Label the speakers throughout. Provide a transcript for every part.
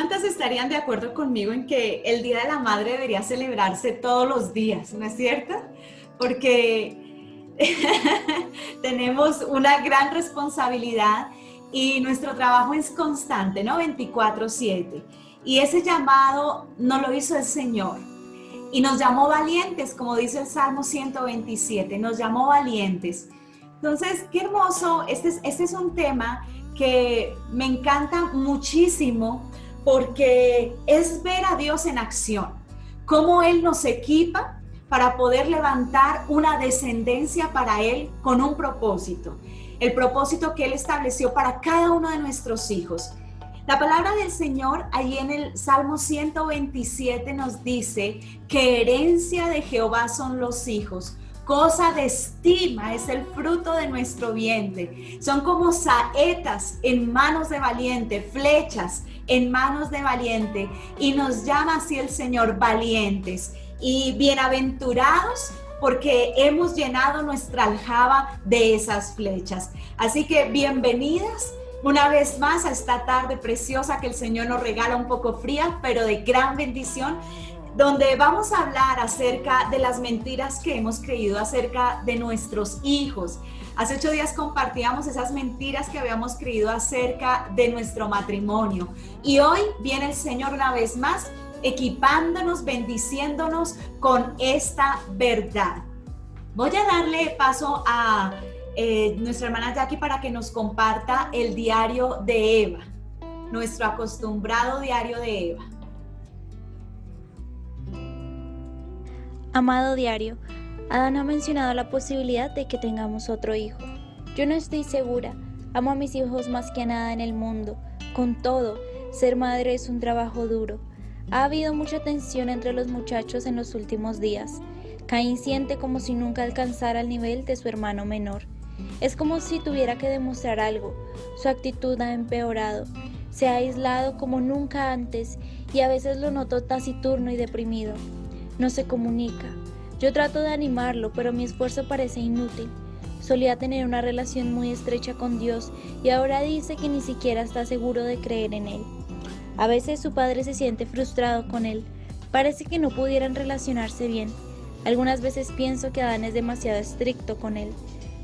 Speaker 1: ¿Cuántas estarían de acuerdo conmigo en que el Día de la Madre debería celebrarse todos los días, no es cierto? Porque tenemos una gran responsabilidad y nuestro trabajo es constante, ¿no? 24/7. Y ese llamado nos lo hizo el Señor. Y nos llamó valientes, como dice el Salmo 127, nos llamó valientes. Entonces, qué hermoso, este es un tema que me encanta muchísimo porque es ver a Dios en acción, cómo Él nos equipa para poder levantar una descendencia para Él con un propósito, el propósito que Él estableció para cada uno de nuestros hijos. La palabra del Señor ahí en el Salmo 127 nos dice que herencia de Jehová son los hijos, cosa de estima es el fruto de nuestro vientre. Son como saetas en manos de valiente, flechas en manos de valiente, y nos llama así el Señor valientes y bienaventurados porque hemos llenado nuestra aljaba de esas flechas. Así que bienvenidas una vez más a esta tarde preciosa que el Señor nos regala, un poco fría, pero de gran bendición, donde vamos a hablar acerca de las mentiras que hemos creído acerca de nuestros hijos. Hace 8 días compartíamos esas mentiras que habíamos creído acerca de nuestro matrimonio. Y hoy viene el Señor una vez más, equipándonos, bendiciéndonos con esta verdad. Voy a darle paso a nuestra hermana Jackie para que nos comparta el diario de Eva, nuestro acostumbrado diario de Eva.
Speaker 2: Amado diario, Adán ha mencionado la posibilidad de que tengamos otro hijo. Yo no estoy segura. Amo a mis hijos más que a nada en el mundo. Con todo, ser madre es un trabajo duro. Ha habido mucha tensión entre los muchachos en los últimos días. Caín siente como si nunca alcanzara el nivel de su hermano menor. Es como si tuviera que demostrar algo. Su actitud ha empeorado. Se ha aislado como nunca antes y a veces lo noto taciturno y deprimido. No se comunica. Yo trato de animarlo, pero mi esfuerzo parece inútil. Solía tener una relación muy estrecha con Dios y ahora dice que ni siquiera está seguro de creer en Él. A veces su padre se siente frustrado con él. Parece que no pudieran relacionarse bien. Algunas veces pienso que Adán es demasiado estricto con él.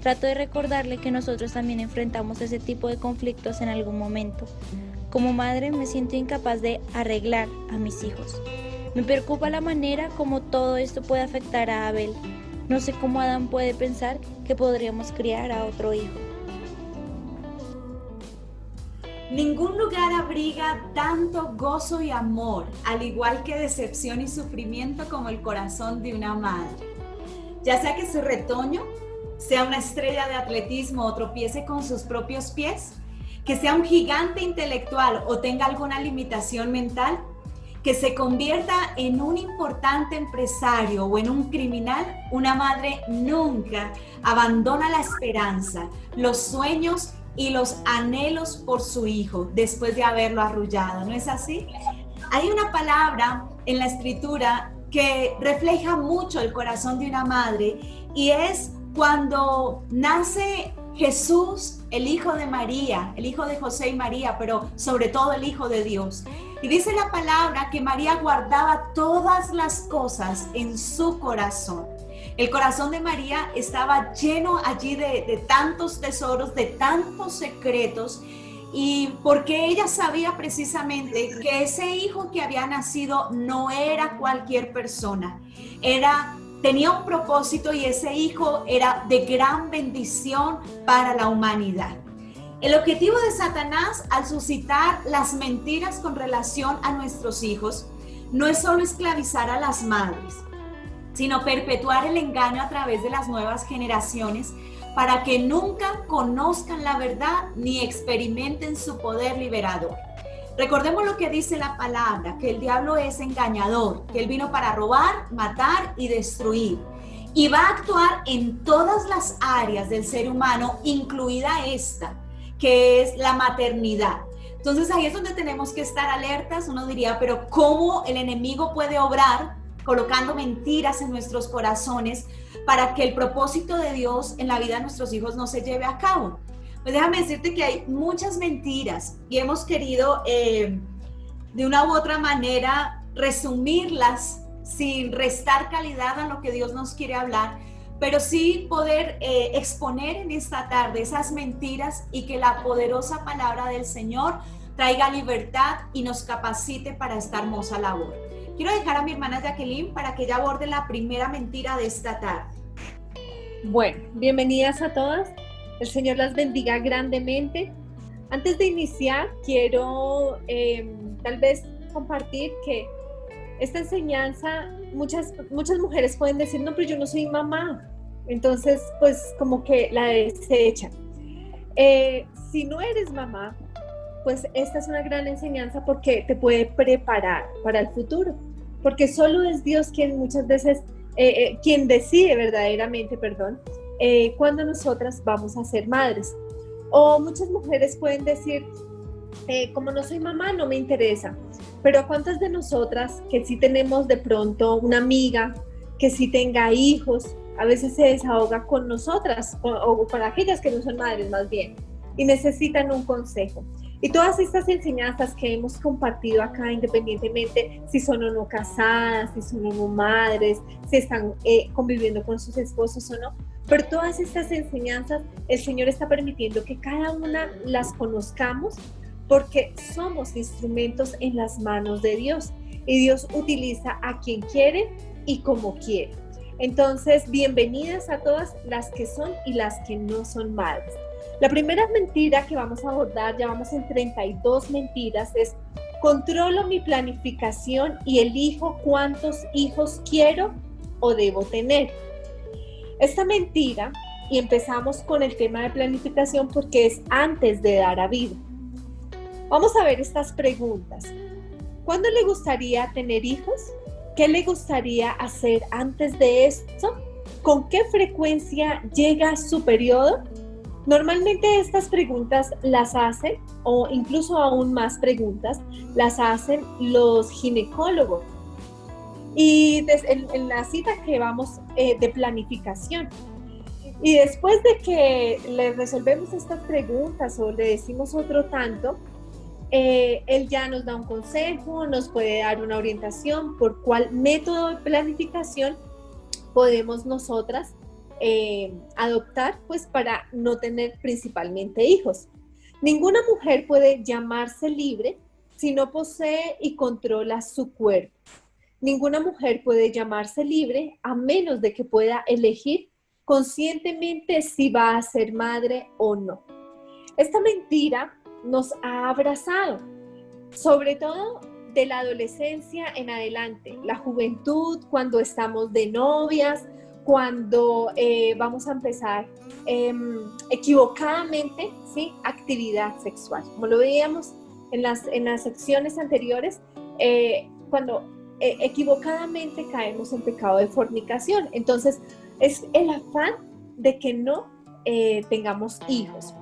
Speaker 2: Trato de recordarle que nosotros también enfrentamos ese tipo de conflictos en algún momento. Como madre me siento incapaz de arreglar a mis hijos. Me preocupa la manera como todo esto puede afectar a Abel. No sé cómo Adán puede pensar que podríamos criar a otro hijo.
Speaker 1: Ningún lugar abriga tanto gozo y amor, al igual que decepción y sufrimiento como el corazón de una madre. Ya sea que su retoño sea una estrella de atletismo o tropiece con sus propios pies, que sea un gigante intelectual o tenga alguna limitación mental, que se convierta en un importante empresario o en un criminal, una madre nunca abandona la esperanza, los sueños y los anhelos por su hijo después de haberlo arrullado, ¿no es así? Hay una palabra en la escritura que refleja mucho el corazón de una madre y es cuando nace Jesús, el hijo de María, el hijo de José y María, pero sobre todo el hijo de Dios. Y dice la palabra que María guardaba todas las cosas en su corazón. El corazón de María estaba lleno allí de tantos tesoros, de tantos secretos, y porque ella sabía precisamente que ese hijo que había nacido no era cualquier persona, tenía un propósito y ese hijo era de gran bendición para la humanidad. El objetivo de Satanás al suscitar las mentiras con relación a nuestros hijos no es solo esclavizar a las madres, sino perpetuar el engaño a través de las nuevas generaciones para que nunca conozcan la verdad ni experimenten su poder liberador. Recordemos lo que dice la palabra, que el diablo es engañador, que él vino para robar, matar y destruir. Y va a actuar en todas las áreas del ser humano, incluida esta, que es la maternidad. Entonces ahí es donde tenemos que estar alertas. Uno diría, pero ¿cómo el enemigo puede obrar colocando mentiras en nuestros corazones para que el propósito de Dios en la vida de nuestros hijos no se lleve a cabo? Pues déjame decirte que hay muchas mentiras y hemos querido de una u otra manera resumirlas sin restar calidad a lo que Dios nos quiere hablar, pero sí poder exponer en esta tarde esas mentiras y que la poderosa palabra del Señor traiga libertad y nos capacite para esta hermosa labor. Quiero dejar a mi hermana Jacqueline para que ella aborde la primera mentira de esta tarde.
Speaker 3: Bueno, bienvenidas a todas. El Señor las bendiga grandemente. Antes de iniciar, quiero tal vez compartir que esta enseñanza, muchas mujeres pueden decir, no, pero yo no soy mamá. Entonces, pues como que la desechan. Si no eres mamá, pues esta es una gran enseñanza porque te puede preparar para el futuro. Porque solo es Dios quien muchas veces, quien decide verdaderamente, cuándo nosotras vamos a ser madres. O muchas mujeres pueden decir, como no soy mamá, no me interesa. Pero ¿cuántas de nosotras que sí tenemos de pronto una amiga que sí tenga hijos, a veces se desahoga con nosotras o con aquellas que no son madres más bien y necesitan un consejo? Y todas estas enseñanzas que hemos compartido acá, independientemente si son o no casadas, si son o no madres, si están conviviendo con sus esposos o no, pero todas estas enseñanzas el Señor está permitiendo que cada una las conozcamos porque somos instrumentos en las manos de Dios y Dios utiliza a quien quiere y como quiere. Entonces, bienvenidas a todas las que son y las que no son madres. La primera mentira que vamos a abordar, ya vamos en 32 mentiras, es: controlo mi planificación y elijo cuántos hijos quiero o debo tener. Esta mentira, y empezamos con el tema de planificación porque es antes de dar a vida. Vamos a ver estas preguntas. ¿Cuándo le gustaría tener hijos? ¿Qué le gustaría hacer antes de esto? ¿Con qué frecuencia llega su periodo? Normalmente estas preguntas las hacen, o incluso aún más preguntas, las hacen los ginecólogos. Y en la cita que vamos de planificación. Y después de que le resolvemos estas preguntas o le decimos otro tanto, él ya nos da un consejo, nos puede dar una orientación por cuál método de planificación podemos nosotras adoptar, pues para no tener principalmente hijos. Ninguna mujer puede llamarse libre si no posee y controla su cuerpo. Ninguna mujer puede llamarse libre a menos de que pueda elegir conscientemente si va a ser madre o no. Esta mentira nos ha abrazado, sobre todo de la adolescencia en adelante, la juventud, cuando estamos de novias, cuando vamos a empezar equivocadamente, ¿sí?, actividad sexual. Como lo veíamos en las secciones anteriores, cuando equivocadamente caemos en pecado de fornicación. Entonces, es el afán de que no tengamos hijos.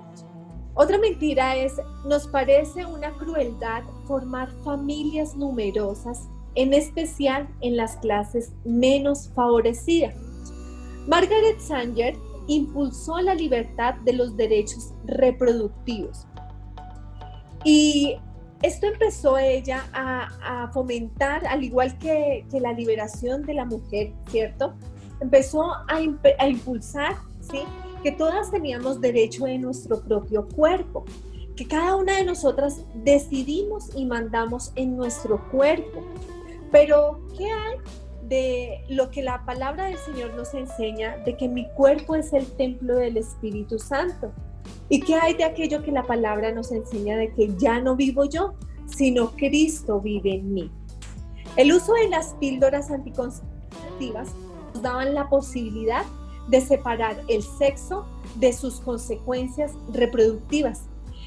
Speaker 3: Otra mentira es: nos parece una crueldad formar familias numerosas, en especial en las clases menos favorecidas. Margaret Sanger impulsó la libertad de los derechos reproductivos. Y esto empezó ella a fomentar, al igual que la liberación de la mujer, ¿cierto? Empezó a impulsar, ¿sí?, que todas teníamos derecho en nuestro propio cuerpo, que cada una de nosotras decidimos y mandamos en nuestro cuerpo. Pero, ¿qué hay de lo que la palabra del Señor nos enseña, de que mi cuerpo es el templo del Espíritu Santo? ¿Y qué hay de aquello que la palabra nos enseña, de que ya no vivo yo, sino Cristo vive en mí? El uso de las píldoras anticonceptivas nos daban la posibilidad de separar el sexo de sus consecuencias reproductivas.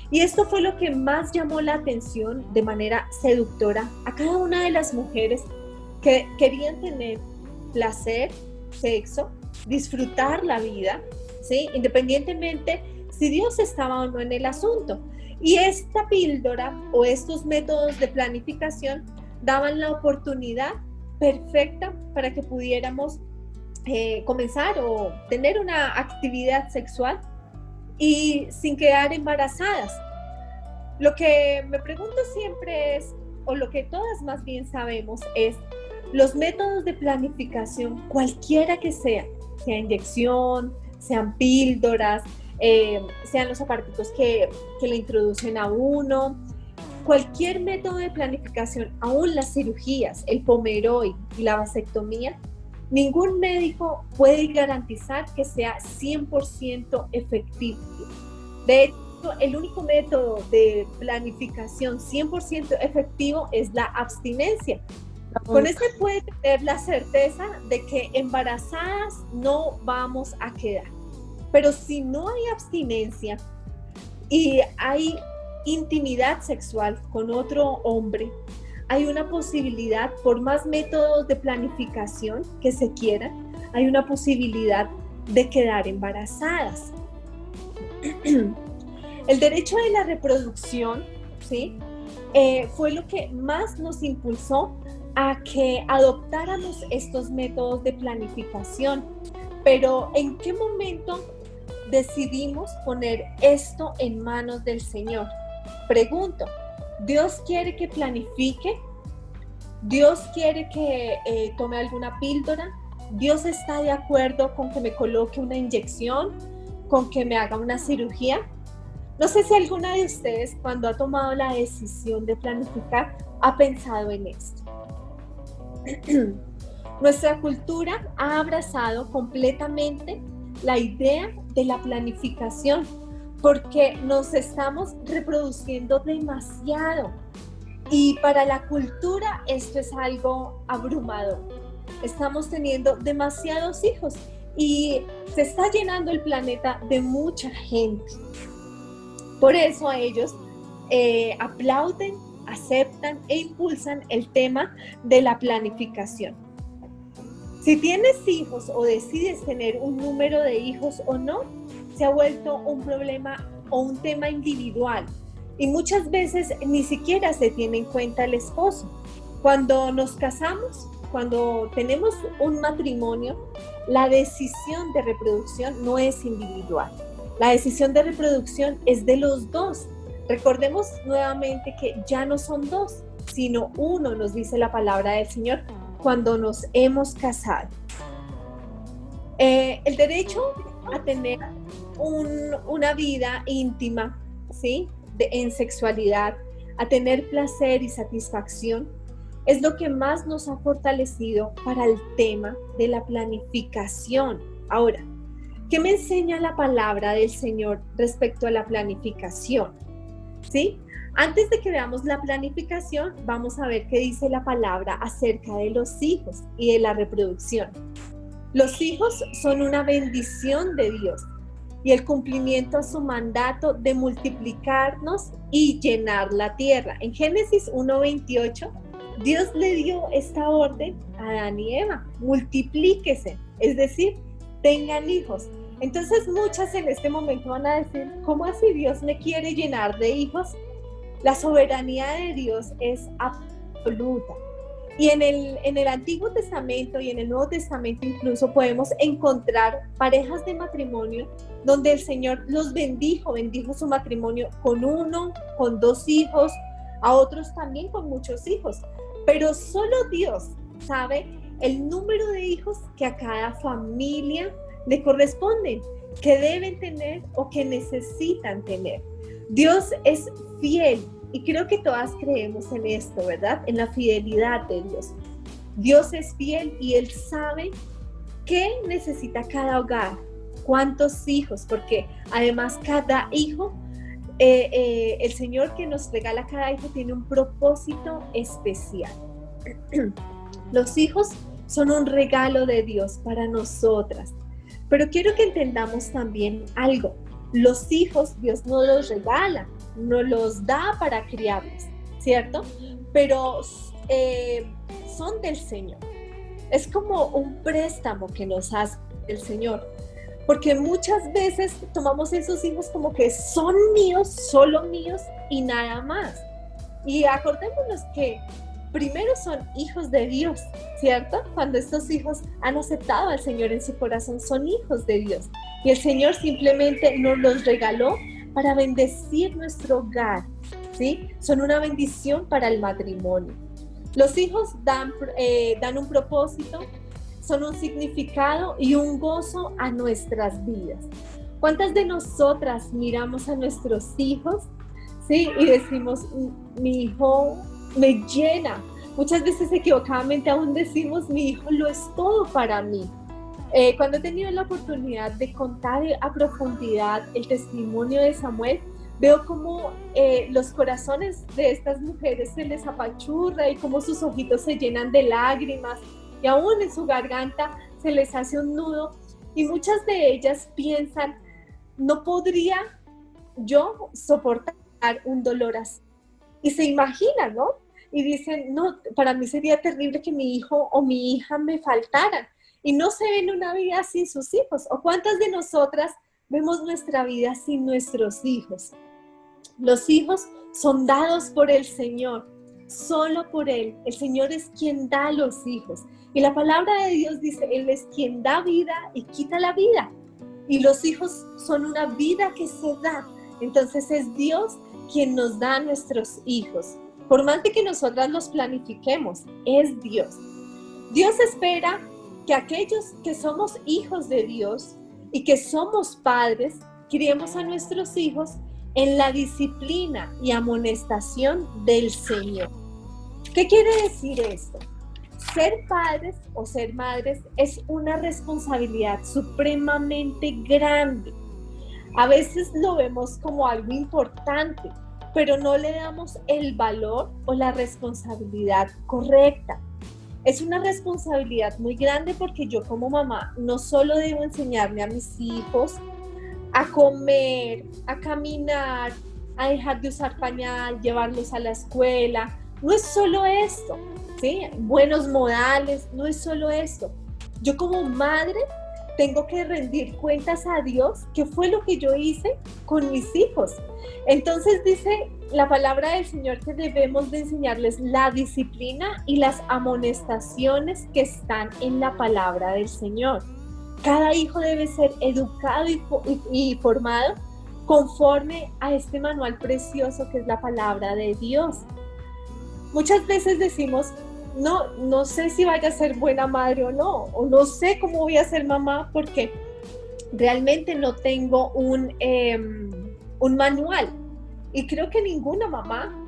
Speaker 3: Y esto fue lo que más llamó la atención de manera seductora a cada una de las mujeres que querían tener placer, sexo, disfrutar la vida, ¿sí?, independientemente si Dios estaba o no en el asunto. Y esta píldora o estos métodos de planificación daban la oportunidad perfecta para que pudiéramos comenzar o tener una actividad sexual y sin quedar embarazadas. Lo que me pregunto siempre es, o lo que todas más bien sabemos es los métodos de planificación, cualquiera que sea inyección, sean píldoras, sean los aparatos que le introducen a uno, cualquier método de planificación, aún las cirugías, el Pomeroy y la vasectomía, ningún médico puede garantizar que sea 100% efectivo. De hecho, el único método de planificación 100% efectivo es la abstinencia. Con este puede tener la certeza de que embarazadas no vamos a quedar. Pero si no hay abstinencia y hay intimidad sexual con otro hombre, hay una posibilidad, por más métodos de planificación que se quieran, hay una posibilidad de quedar embarazadas. El derecho de la reproducción, ¿sí? Fue lo que más nos impulsó a que adoptáramos estos métodos de planificación. Pero ¿en qué momento decidimos poner esto en manos del Señor? Pregunto, ¿Dios quiere que planifique? ¿Dios quiere que tome alguna píldora? ¿Dios está de acuerdo con que me coloque una inyección? ¿Con que me haga una cirugía? No sé si alguna de ustedes, cuando ha tomado la decisión de planificar, ha pensado en esto. Nuestra cultura ha abrazado completamente la idea de la planificación porque nos estamos reproduciendo demasiado y para la cultura esto es algo abrumador. Estamos teniendo demasiados hijos y se está llenando el planeta de mucha gente. Por eso a ellos aplauden, aceptan e impulsan el tema de la planificación. Si tienes hijos o decides tener un número de hijos o no, se ha vuelto un problema o un tema individual y muchas veces ni siquiera se tiene en cuenta el esposo. Cuando nos casamos, cuando tenemos un matrimonio, la decisión de reproducción no es individual. La decisión de reproducción es de los dos. Recordemos nuevamente que ya no son dos, sino uno, nos dice la palabra del Señor, cuando nos hemos casado. El derecho a tener una vida íntima, ¿sí? En sexualidad, a tener placer y satisfacción, es lo que más nos ha fortalecido para el tema de la planificación. Ahora, ¿qué me enseña la palabra del Señor respecto a la planificación? ¿Sí? Antes de que veamos la planificación, vamos a ver qué dice la palabra acerca de los hijos y de la reproducción. Los hijos son una bendición de Dios y el cumplimiento a su mandato de multiplicarnos y llenar la tierra. En Génesis 1:28, Dios le dio esta orden a Adán y Eva: multiplíquese, es decir, tengan hijos. Entonces muchas en este momento van a decir: ¿cómo así Dios me quiere llenar de hijos? La soberanía de Dios es absoluta. Y en el Antiguo Testamento y en el Nuevo Testamento incluso podemos encontrar parejas de matrimonio donde el Señor los bendijo su matrimonio con uno, con dos hijos, a otros también con muchos hijos. Pero solo Dios sabe el número de hijos que a cada familia le corresponden, que deben tener o que necesitan tener. Dios es fiel y creo que todas creemos en esto, ¿verdad? En la fidelidad de Dios. Dios es fiel y Él sabe qué necesita cada hogar, cuántos hijos, porque además cada hijo, el Señor que nos regala cada hijo tiene un propósito especial. Los hijos son un regalo de Dios para nosotras. Pero quiero que entendamos también algo. Los hijos Dios no los regala, no los da para criarlos, ¿cierto? Pero son del Señor. Es como un préstamo que nos hace el Señor. Porque muchas veces tomamos esos hijos como que son míos, solo míos y nada más. Y acordémonos que primero son hijos de Dios, ¿cierto? Cuando estos hijos han aceptado al Señor en su corazón, son hijos de Dios. Y el Señor simplemente nos los regaló para bendecir nuestro hogar, ¿sí? Son una bendición para el matrimonio. Los hijos dan un propósito, son un significado y un gozo a nuestras vidas. ¿Cuántas de nosotras miramos a nuestros hijos, sí, y decimos, mi hijo me llena? Muchas veces equivocadamente aún decimos, mi hijo lo es todo para mí. Cuando he tenido la oportunidad de contar a profundidad el testimonio de Samuel, veo cómo los corazones de estas mujeres se les apachurra y cómo sus ojitos se llenan de lágrimas y aún en su garganta se les hace un nudo, y muchas de ellas piensan, no podría yo soportar un dolor así. Y se imaginan, ¿no? Y dicen, no, para mí sería terrible que mi hijo o mi hija me faltaran. Y no se ven una vida sin sus hijos. ¿O cuántas de nosotras vemos nuestra vida sin nuestros hijos? Los hijos son dados por el Señor, solo por Él. El Señor es quien da los hijos. Y la palabra de Dios dice, Él es quien da vida y quita la vida. Y los hijos son una vida que se da. Entonces es Dios quien nos da a nuestros hijos. Por más de que nosotras los planifiquemos, es Dios. Dios espera que aquellos que somos hijos de Dios y que somos padres, criemos a nuestros hijos en la disciplina y amonestación del Señor. ¿Qué quiere decir esto? Ser padres o ser madres es una responsabilidad supremamente grande. A veces lo vemos como algo importante, pero no le damos el valor o la responsabilidad correcta. Es una responsabilidad muy grande porque yo como mamá no solo debo enseñarle a mis hijos a comer, a caminar, a dejar de usar pañal, llevarlos a la escuela. No es solo esto, ¿sí? Buenos modales, no es solo esto. Yo como madre tengo que rendir cuentas a Dios, qué fue lo que yo hice con mis hijos. Entonces dice la palabra del Señor que debemos de enseñarles la disciplina y las amonestaciones que están en la palabra del Señor. Cada hijo debe ser educado y formado conforme a este manual precioso que es la palabra de Dios. Muchas veces decimos, no sé si vaya a ser buena madre o no sé cómo voy a ser mamá porque realmente no tengo un manual. Y creo que ninguna mamá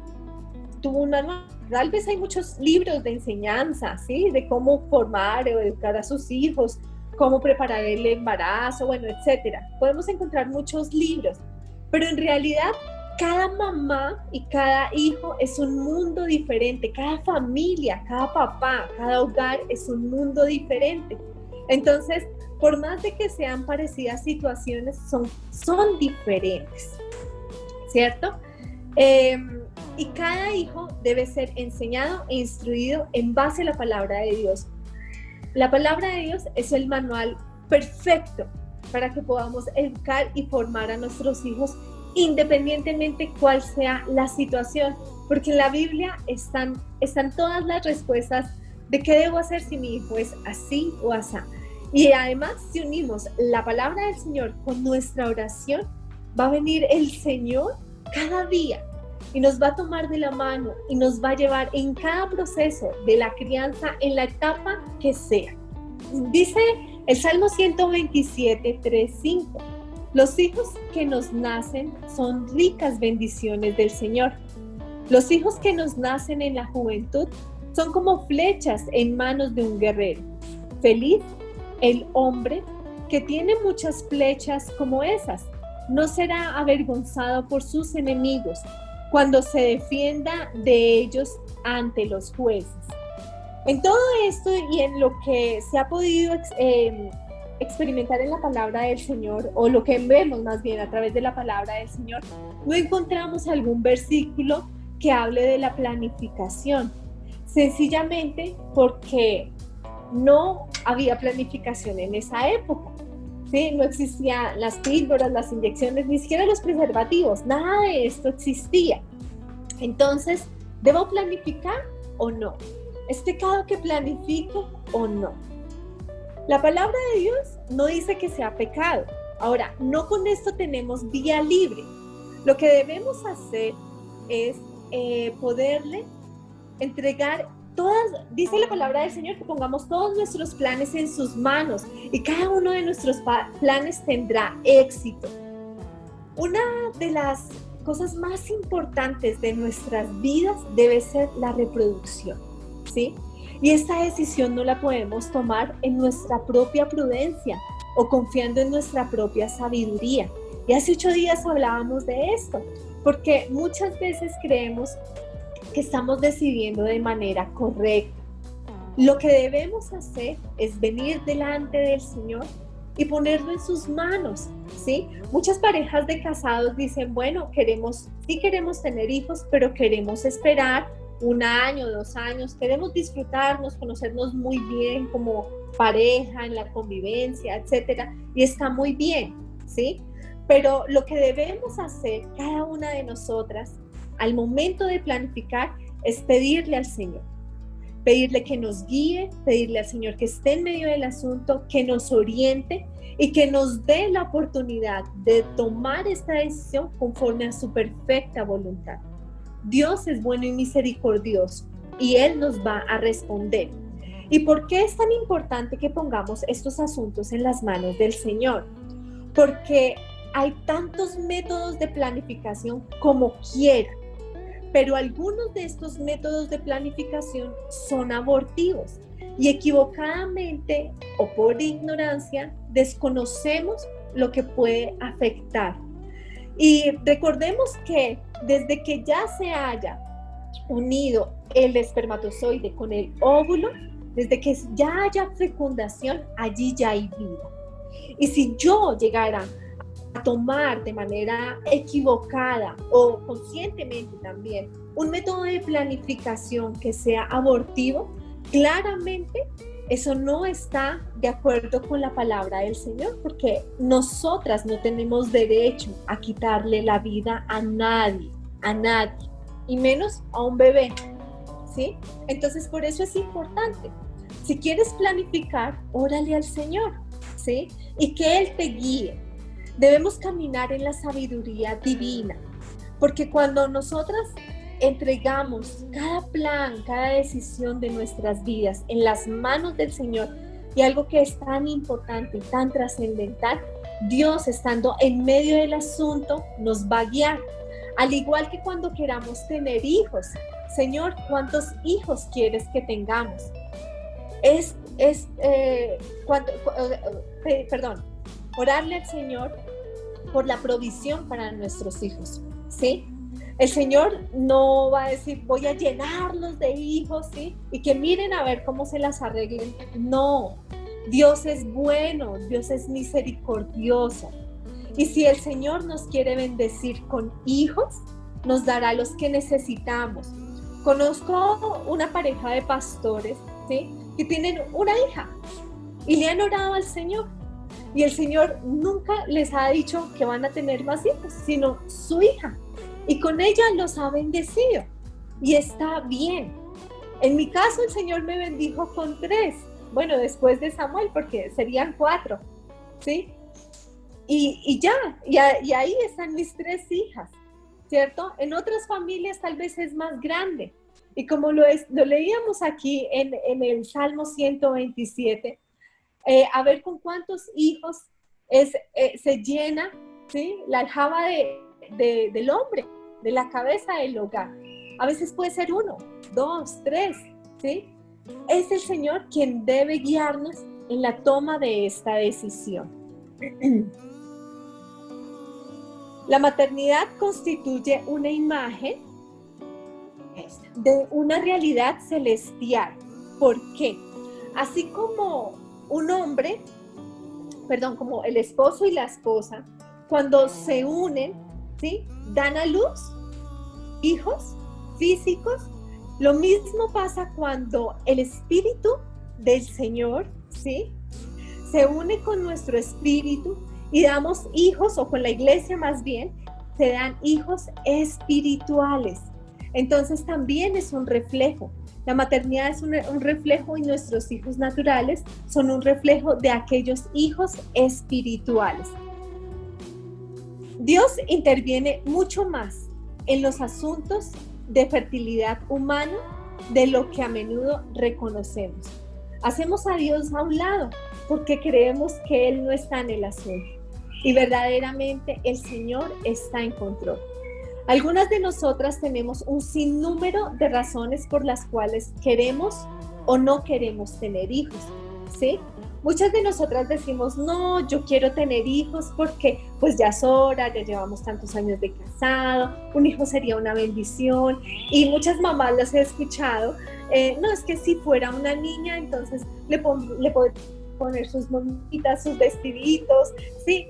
Speaker 3: tuvo un manual. Tal vez hay muchos libros de enseñanza, ¿sí? De cómo formar o educar a sus hijos, cómo preparar el embarazo, bueno, etcétera. Podemos encontrar muchos libros, pero en realidad cada mamá y cada hijo es un mundo diferente, cada familia, cada papá, cada hogar es un mundo diferente. Entonces, por más de que sean parecidas situaciones, son diferentes, ¿cierto? Y cada hijo debe ser enseñado e instruido en base a la palabra de Dios. La palabra de Dios es el manual perfecto para que podamos educar y formar a nuestros hijos independientemente cuál sea la situación, porque en la Biblia están todas las respuestas de qué debo hacer si mi hijo es así o asá. Y además, si unimos la palabra del Señor con nuestra oración, va a venir el Señor cada día y nos va a tomar de la mano y nos va a llevar en cada proceso de la crianza en la etapa que sea. Dice el Salmo 127, 3, 5. Los hijos que nos nacen son ricas bendiciones del Señor. Los hijos que nos nacen en la juventud son como flechas en manos de un guerrero. Feliz el hombre que tiene muchas flechas como esas. No será avergonzado por sus enemigos cuando se defienda de ellos ante los jueces. En todo esto y en lo que se ha podido experimentar en la palabra del Señor, o lo que vemos más bien a través de la palabra del Señor, no encontramos algún versículo que hable de la planificación, sencillamente porque no había planificación en esa época, ¿sí? No existían las píldoras, las inyecciones, ni siquiera los preservativos, nada de esto existía. Entonces, ¿debo planificar o no? ¿Es pecado que planifique o no? La palabra de Dios no dice que sea pecado. Ahora, no con esto tenemos vía libre. Lo que debemos hacer es poderle entregar dice la palabra del Señor que pongamos todos nuestros planes en sus manos y cada uno de nuestros planes tendrá éxito. Una de las cosas más importantes de nuestras vidas debe ser la reproducción, ¿sí? Y esta decisión no la podemos tomar en nuestra propia prudencia o confiando en nuestra propia sabiduría. Y hace 8 días hablábamos de esto, porque muchas veces creemos que estamos decidiendo de manera correcta. Lo que debemos hacer es venir delante del Señor y ponerlo en sus manos, ¿sí? Muchas parejas de casados dicen, bueno, sí queremos tener hijos, pero queremos esperar 1 año, 2 años, queremos disfrutarnos, conocernos muy bien como pareja, en la convivencia, etcétera, y está muy bien, ¿sí? Pero lo que debemos hacer cada una de nosotras al momento de planificar es pedirle al Señor, pedirle que nos guíe, pedirle al Señor que esté en medio del asunto, que nos oriente y que nos dé la oportunidad de tomar esta decisión conforme a su perfecta voluntad. Dios es bueno y misericordioso y Él nos va a responder. ¿Y por qué es tan importante que pongamos estos asuntos en las manos del Señor? Porque hay tantos métodos de planificación como quiera, pero algunos de estos métodos de planificación son abortivos y equivocadamente o por ignorancia desconocemos lo que puede afectar. Y recordemos que desde que ya se haya unido el espermatozoide con el óvulo, desde que ya haya fecundación, allí ya hay vida. Y si yo llegara a tomar de manera equivocada o conscientemente también un método de planificación que sea abortivo, claramente eso no está de acuerdo con la palabra del Señor, porque nosotras no tenemos derecho a quitarle la vida a nadie, y menos a un bebé, ¿sí? Entonces, por eso es importante. Si quieres planificar, órale al Señor, ¿sí? Y que Él te guíe. Debemos caminar en la sabiduría divina, porque cuando nosotras entregamos cada plan, cada decisión de nuestras vidas en las manos del Señor, y algo que es tan importante y tan trascendental, Dios, estando en medio del asunto, nos va a guiar. Al igual que cuando queramos tener hijos, Señor, ¿cuántos hijos quieres que tengamos? Orarle al Señor por la provisión para nuestros hijos, ¿sí? El Señor no va a decir, voy a llenarlos de hijos, ¿sí? Y que miren a ver cómo se las arreglen. No, Dios es bueno, Dios es misericordioso. Y si el Señor nos quiere bendecir con hijos, nos dará los que necesitamos. Conozco una pareja de pastores, ¿sí? Que tienen una hija y le han orado al Señor. Y el Señor nunca les ha dicho que van a tener más hijos, sino su hija. Y con ella los ha bendecido. Y está bien. En mi caso, el Señor me bendijo con 3. Bueno, después de Samuel, porque serían 4. ¿Sí? Y ahí están mis 3 hijas, ¿cierto? En otras familias tal vez es más grande. Y como lo leíamos aquí en el Salmo 127, a ver con cuántos hijos se llena, ¿sí? La aljaba del hombre, de la cabeza del hogar. A veces puede ser 1, 2, 3, ¿sí? Es el Señor quien debe guiarnos en la toma de esta decisión. La maternidad constituye una imagen de una realidad celestial. ¿Por qué? Así como como el esposo y la esposa, cuando se unen, ¿sí? Dan a luz hijos físicos. Lo mismo pasa cuando el Espíritu del Señor, ¿sí? Se une con nuestro espíritu y damos hijos, o con la iglesia más bien, se dan hijos espirituales. Entonces también es un reflejo. La maternidad es un reflejo y nuestros hijos naturales son un reflejo de aquellos hijos espirituales. Dios interviene mucho más en los asuntos de fertilidad humana de lo que a menudo reconocemos. Hacemos a Dios a un lado porque creemos que Él no está en el asunto y verdaderamente el Señor está en control. Algunas de nosotras tenemos un sinnúmero de razones por las cuales queremos o no queremos tener hijos, ¿sí? Muchas de nosotras decimos, no, yo quiero tener hijos porque pues ya es hora, ya llevamos tantos años de casado, un hijo sería una bendición. Y muchas mamás las he escuchado, no, es que si fuera una niña, entonces le puedo poner sus monitas, sus vestiditos, ¿sí?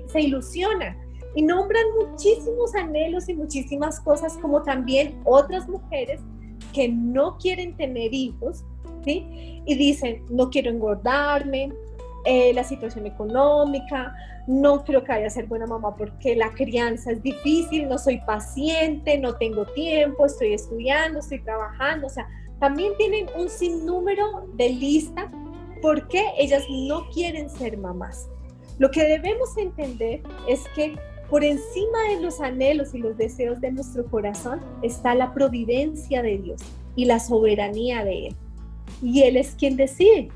Speaker 3: Se ilusionan y nombran muchísimos anhelos y muchísimas cosas, como también otras mujeres que no quieren tener hijos, ¿sí? Y dicen, no quiero engordarme, la situación económica, no creo que vaya a ser buena mamá porque la crianza es difícil, no soy paciente, no tengo tiempo, estoy estudiando, estoy trabajando. O sea, también tienen un sinnúmero de lista porque ellas no quieren ser mamás. Lo que debemos entender es que por encima de los anhelos y los deseos de nuestro corazón está la providencia de Dios y la soberanía de Él. Y Él es quien decide.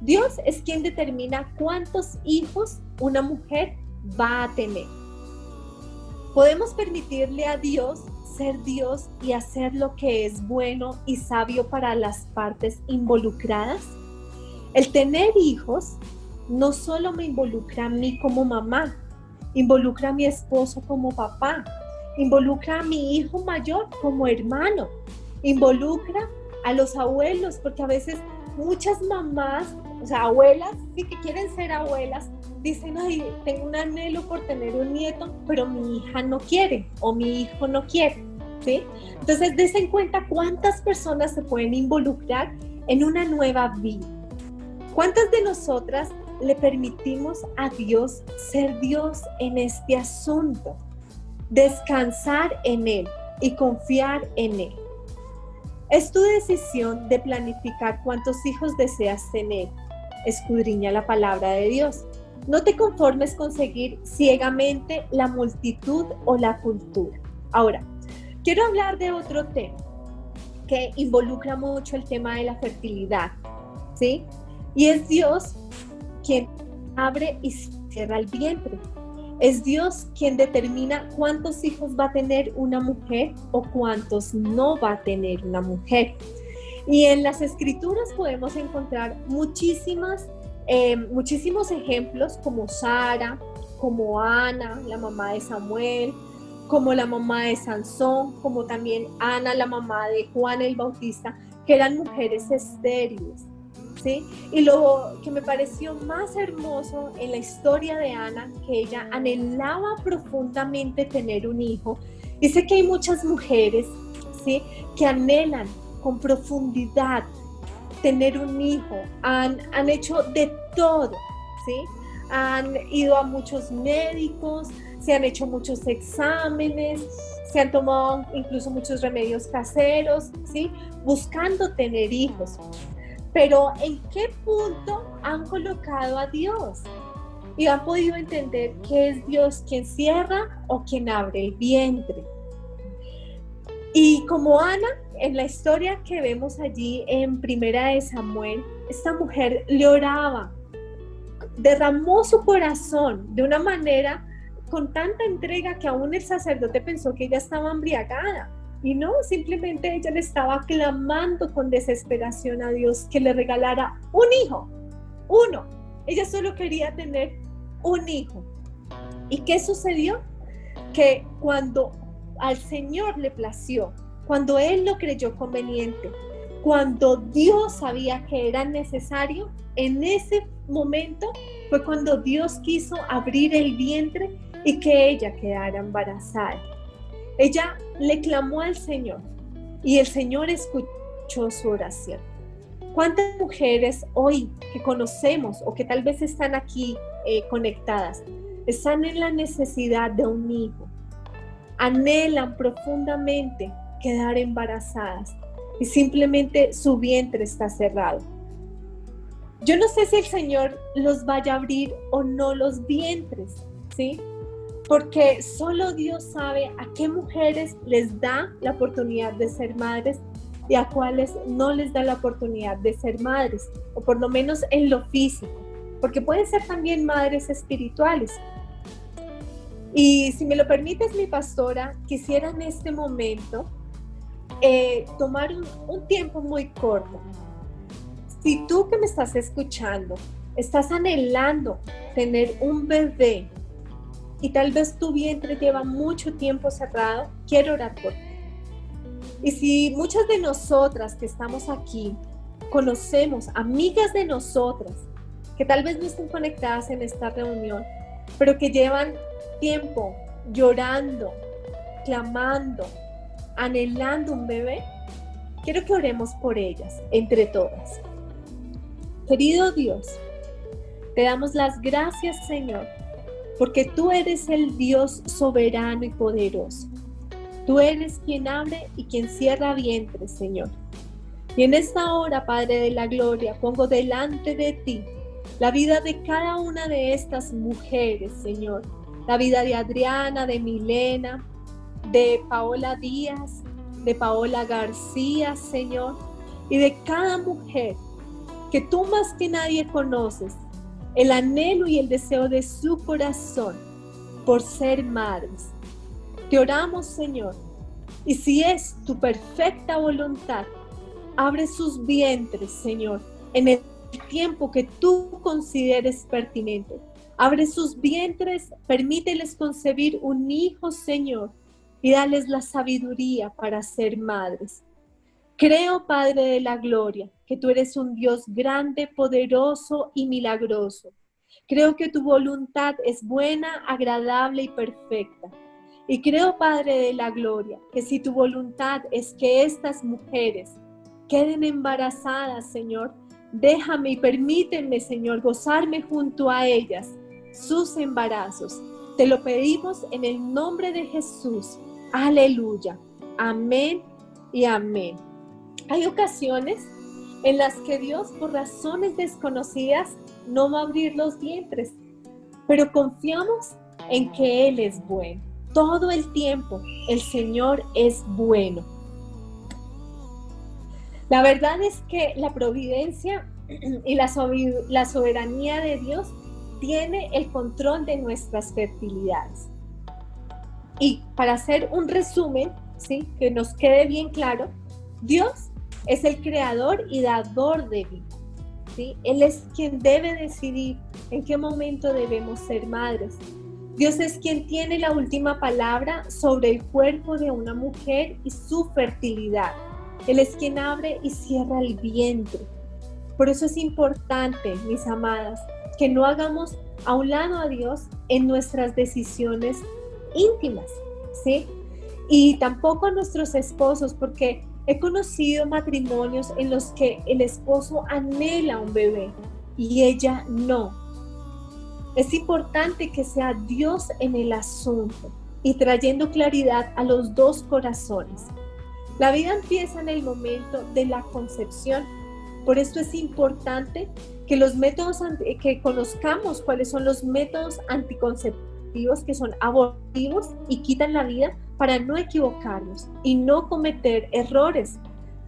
Speaker 3: Dios es quien determina cuántos hijos una mujer va a tener. ¿Podemos permitirle a Dios ser Dios y hacer lo que es bueno y sabio para las partes involucradas? El tener hijos no solo me involucra a mí como mamá, involucra a mi esposo como papá, involucra a mi hijo mayor como hermano, involucra a los abuelos, porque a veces muchas mamás, o sea, abuelas, sí, que quieren ser abuelas, dicen, ay, tengo un anhelo por tener un nieto, pero mi hija no quiere o mi hijo no quiere, ¿sí? Entonces, dense en cuenta cuántas personas se pueden involucrar en una nueva vida. ¿Cuántas de nosotras le permitimos a Dios ser Dios en este asunto? Descansar en Él y confiar en Él. Es tu decisión de planificar cuántos hijos deseas tener. Escudriña la palabra de Dios. No te conformes con seguir ciegamente la multitud o la cultura. Ahora, quiero hablar de otro tema que involucra mucho el tema de la fertilidad, ¿sí? Y es Dios quien abre y cierra el vientre. Es Dios quien determina cuántos hijos va a tener una mujer o cuántos no va a tener una mujer. Y en las Escrituras podemos encontrar muchísimos ejemplos, como Sara, como Ana, la mamá de Samuel, como la mamá de Sansón, como también Ana, la mamá de Juan el Bautista, que eran mujeres estériles, ¿sí? Y lo que me pareció más hermoso en la historia de Ana, que ella anhelaba profundamente tener un hijo. Y sé que hay muchas mujeres, ¿sí?, que anhelan con profundidad tener un hijo, han hecho de todo, ¿sí? Han ido a muchos médicos, se han hecho muchos exámenes, se han tomado incluso muchos remedios caseros, ¿sí?, buscando tener hijos. Pero ¿en qué punto han colocado a Dios? Y han podido entender que es Dios quien cierra o quien abre el vientre. Y como Ana, en la historia que vemos allí en Primera de Samuel, esta mujer le oraba, derramó su corazón de una manera con tanta entrega que aún el sacerdote pensó que ella estaba embriagada. Y no, simplemente ella le estaba clamando con desesperación a Dios que le regalara un hijo, uno. Ella solo quería tener un hijo. ¿Y qué sucedió? Que cuando al Señor le plació, cuando Él lo creyó conveniente, cuando Dios sabía que era necesario, en ese momento fue cuando Dios quiso abrir el vientre y que ella quedara embarazada. Ella le clamó al Señor y el Señor escuchó su oración. ¿Cuántas mujeres hoy que conocemos o que tal vez están aquí conectadas, están en la necesidad de un hijo? Anhelan profundamente quedar embarazadas y simplemente su vientre está cerrado. Yo no sé si el Señor los vaya a abrir o no los vientres, ¿sí? porque solo Dios sabe a qué mujeres les da la oportunidad de ser madres y a cuáles no les da la oportunidad de ser madres, o por lo menos en lo físico, porque pueden ser también madres espirituales. Y si me lo permites, mi pastora, quisiera en este momento tomar un tiempo muy corto. Si tú que me estás escuchando estás anhelando tener un bebé y tal vez tu vientre lleva mucho tiempo cerrado, quiero orar por ti. Y si muchas de nosotras que estamos aquí conocemos amigas de nosotras que tal vez no estén conectadas en esta reunión, pero que llevan tiempo llorando, clamando, anhelando un bebé, quiero que oremos por ellas, entre todas. Querido Dios, te damos las gracias, Señor, porque tú eres el Dios soberano y poderoso. Tú eres quien abre y quien cierra vientres, Señor. Y en esta hora, Padre de la Gloria, pongo delante de ti la vida de cada una de estas mujeres, Señor. La vida de Adriana, de Milena, de Paola Díaz, de Paola García, Señor, y de cada mujer que tú más que nadie conoces, el anhelo y el deseo de su corazón por ser madres. Te oramos, Señor, y si es tu perfecta voluntad, abre sus vientres, Señor, en el tiempo que tú consideres pertinente. Abre sus vientres, permíteles concebir un hijo, Señor, y dales la sabiduría para ser madres. Creo, Padre de la Gloria, que tú eres un Dios grande, poderoso y milagroso. Creo que tu voluntad es buena, agradable y perfecta. Y creo, Padre de la Gloria, que si tu voluntad es que estas mujeres queden embarazadas, Señor, déjame y permíteme, Señor, gozarme junto a ellas sus embarazos. Te lo pedimos en el nombre de Jesús. Aleluya. Amén y amén. Hay ocasiones en las que Dios, por razones desconocidas, no va a abrir los vientres, pero confiamos en que Él es bueno. Todo el tiempo el Señor es bueno. La verdad es que la providencia y la soberanía de Dios tiene el control de nuestras fertilidades. Y para hacer un resumen, ¿sí?, que nos quede bien claro, Dios es el creador y dador de vida, ¿sí? Él es quien debe decidir en qué momento debemos ser madres. Dios es quien tiene la última palabra sobre el cuerpo de una mujer y su fertilidad. Él es quien abre y cierra el vientre. Por eso es importante, mis amadas, que no hagamos a un lado a Dios en nuestras decisiones íntimas, ¿sí? Y tampoco a nuestros esposos, porque he conocido matrimonios en los que el esposo anhela un bebé y ella no. Es importante que sea Dios en el asunto y trayendo claridad a los dos corazones. La vida empieza en el momento de la concepción. Por esto es importante que que conozcamos cuáles son los métodos anticonceptivos que son abortivos y quitan la vida para no equivocarnos y no cometer errores.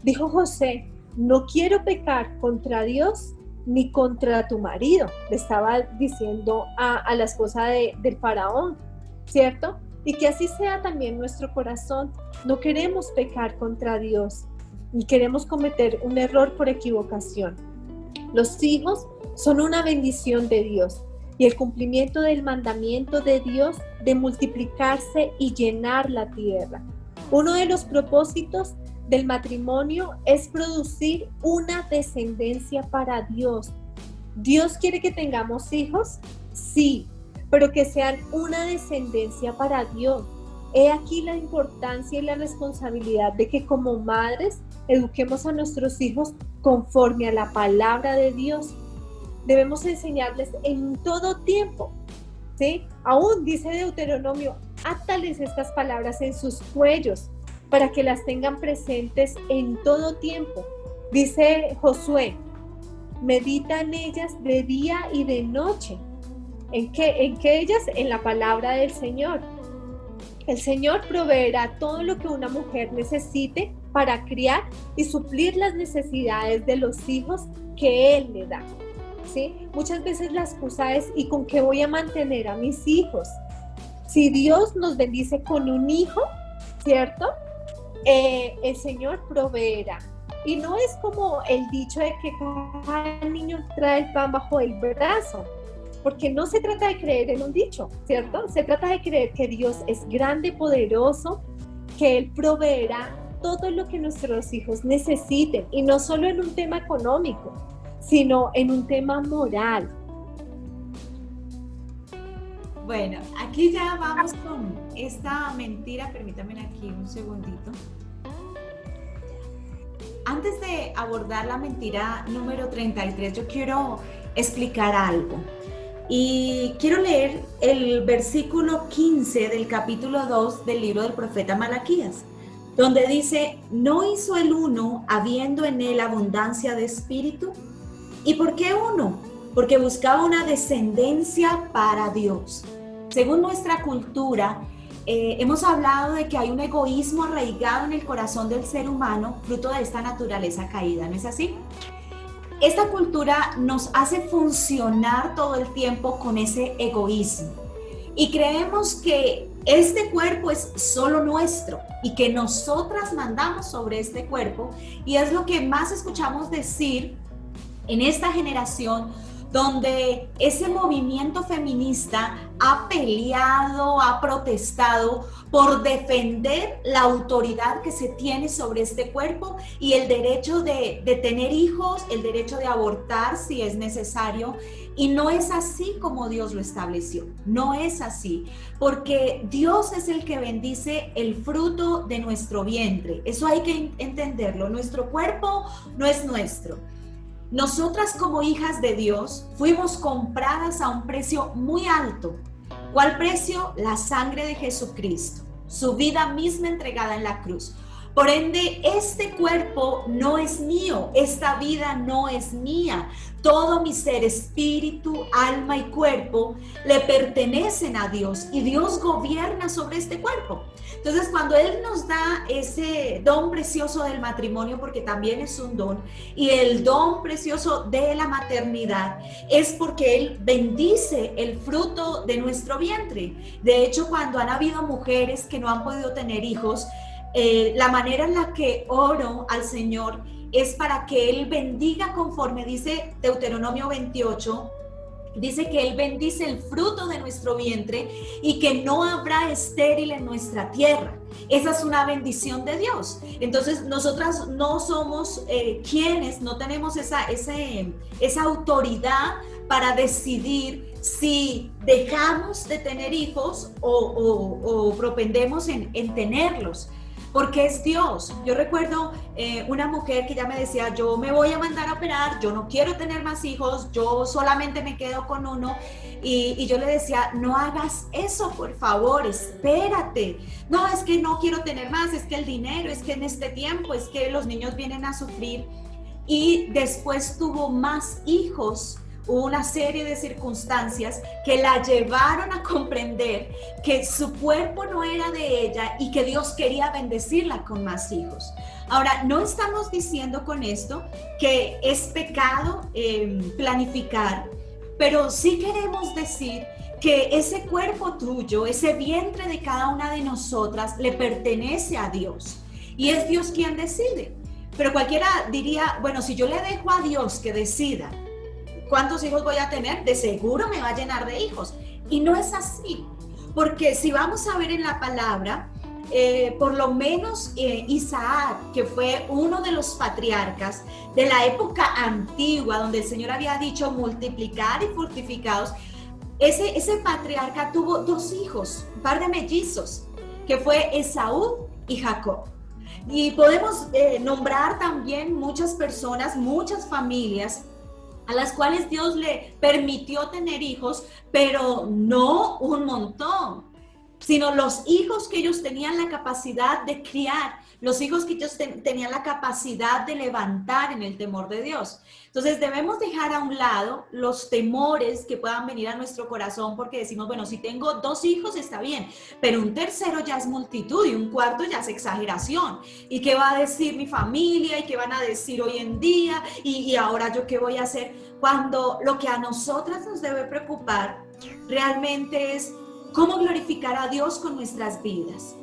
Speaker 3: Dijo José, no quiero pecar contra Dios ni contra tu marido. Le estaba diciendo a la esposa del faraón, ¿cierto? Y que así sea también nuestro corazón. No queremos pecar contra Dios ni queremos cometer un error por equivocación. Los hijos son una bendición de Dios y el cumplimiento del mandamiento de Dios de multiplicarse y llenar la tierra. Uno de los propósitos del matrimonio es producir una descendencia para Dios. ¿Dios quiere que tengamos hijos? Sí, pero que sean una descendencia para Dios. He aquí la importancia y la responsabilidad de que como madres eduquemos a nuestros hijos conforme a la palabra de Dios. Debemos enseñarles en todo tiempo, ¿sí? Aún dice Deuteronomio, átales estas palabras en sus cuellos para que las tengan presentes en todo tiempo. Dice Josué, medita en ellas de día y de noche ¿En qué? ¿En qué ellas? En la palabra del Señor. El Señor proveerá todo lo que una mujer necesite para criar y suplir las necesidades de los hijos que Él le da. ¿Sí? Muchas veces la excusa es, ¿y con qué voy a mantener a mis hijos? Si Dios nos bendice con un hijo, ¿cierto? El Señor proveerá. Y no es como el dicho de que cada niño trae el pan bajo el brazo, porque no se trata de creer en un dicho, ¿cierto? Se trata de creer que Dios es grande, poderoso, que Él proveerá todo lo que nuestros hijos necesiten, y no solo en un tema económico, sino en un tema moral.
Speaker 1: Bueno, aquí ya vamos con esta mentira. Permítanme aquí un segundito. Antes de abordar la mentira número 33, yo quiero explicar algo. Y quiero leer el versículo 15 del capítulo 2 del libro del profeta Malaquías, donde dice: ¿no hizo el uno habiendo en él abundancia de espíritu? ¿Y por qué uno? Porque buscaba una descendencia para Dios. Según nuestra cultura, hemos hablado de que hay un egoísmo arraigado en el corazón del ser humano, fruto de esta naturaleza caída, ¿no es así? Esta cultura nos hace funcionar todo el tiempo con ese egoísmo y creemos que este cuerpo es solo nuestro y que nosotras mandamos sobre este cuerpo, y es lo que más escuchamos decir en esta generación, donde ese movimiento feminista ha peleado, ha protestado por defender la autoridad que se tiene sobre este cuerpo y el derecho de tener hijos, el derecho de abortar si es necesario. Y no es así como Dios lo estableció, no es así, porque Dios es el que bendice el fruto de nuestro vientre. Eso hay que entenderlo. Nuestro cuerpo no es nuestro. Nosotras como hijas de Dios fuimos compradas a un precio muy alto. ¿Cuál precio? La sangre de Jesucristo, su vida misma entregada en la cruz. Por ende, este cuerpo no es mío, esta vida no es mía. Todo mi ser, espíritu, alma y cuerpo le pertenecen a Dios, y Dios gobierna sobre este cuerpo. Entonces, cuando Él nos da ese don precioso del matrimonio, porque también es un don, y el don precioso de la maternidad, es porque Él bendice el fruto de nuestro vientre. De hecho, cuando han habido mujeres que no han podido tener hijos, la manera en la que oro al Señor es para que Él bendiga, conforme dice Deuteronomio 28, dice que Él bendice el fruto de nuestro vientre y que no habrá estéril en nuestra tierra. Esa es una bendición de Dios. Entonces, nosotras no somos quienes, no tenemos esa autoridad para decidir si dejamos de tener hijos o propendemos en tenerlos, porque es Dios. Yo recuerdo una mujer que ya me decía: yo me voy a mandar a operar, yo no quiero tener más hijos, yo solamente me quedo con uno. Y yo le decía: no hagas eso, por favor, espérate. No, es que no quiero tener más, es que el dinero, es que en este tiempo, es que los niños vienen a sufrir. Y después tuvo más hijos. Hubo una serie de circunstancias que la llevaron a comprender que su cuerpo no era de ella y que Dios quería bendecirla con más hijos. Ahora, no estamos diciendo con esto que es pecado planificar, pero sí queremos decir que ese cuerpo tuyo, ese vientre de cada una de nosotras, le pertenece a Dios y es Dios quien decide. Pero cualquiera diría: bueno, si yo le dejo a Dios que decida ¿cuántos hijos voy a tener? De seguro me va a llenar de hijos. Y no es así, porque si vamos a ver en la palabra, por lo menos Isaac, que fue uno de los patriarcas de la época antigua, donde el Señor había dicho multiplicar y fructificaos, ese patriarca tuvo 2 hijos, un par de mellizos, que fue Esaú y Jacob. Y podemos nombrar también muchas personas, muchas familias a las cuales Dios le permitió tener hijos, pero no un montón. sino los hijos que ellos tenían la capacidad de criar, los hijos que ellos tenían la capacidad de levantar en el temor de Dios. Entonces debemos dejar a un lado los temores que puedan venir a nuestro corazón, porque decimos, bueno, si tengo 2 hijos está bien, pero un tercero ya es multitud y un cuarto ya es exageración. ¿Y qué va a decir mi familia? ¿Y qué van a decir hoy en día? ¿Y ahora yo qué voy a hacer? Cuando lo que a nosotras nos debe preocupar realmente es cómo glorificar a Dios con nuestras vidas.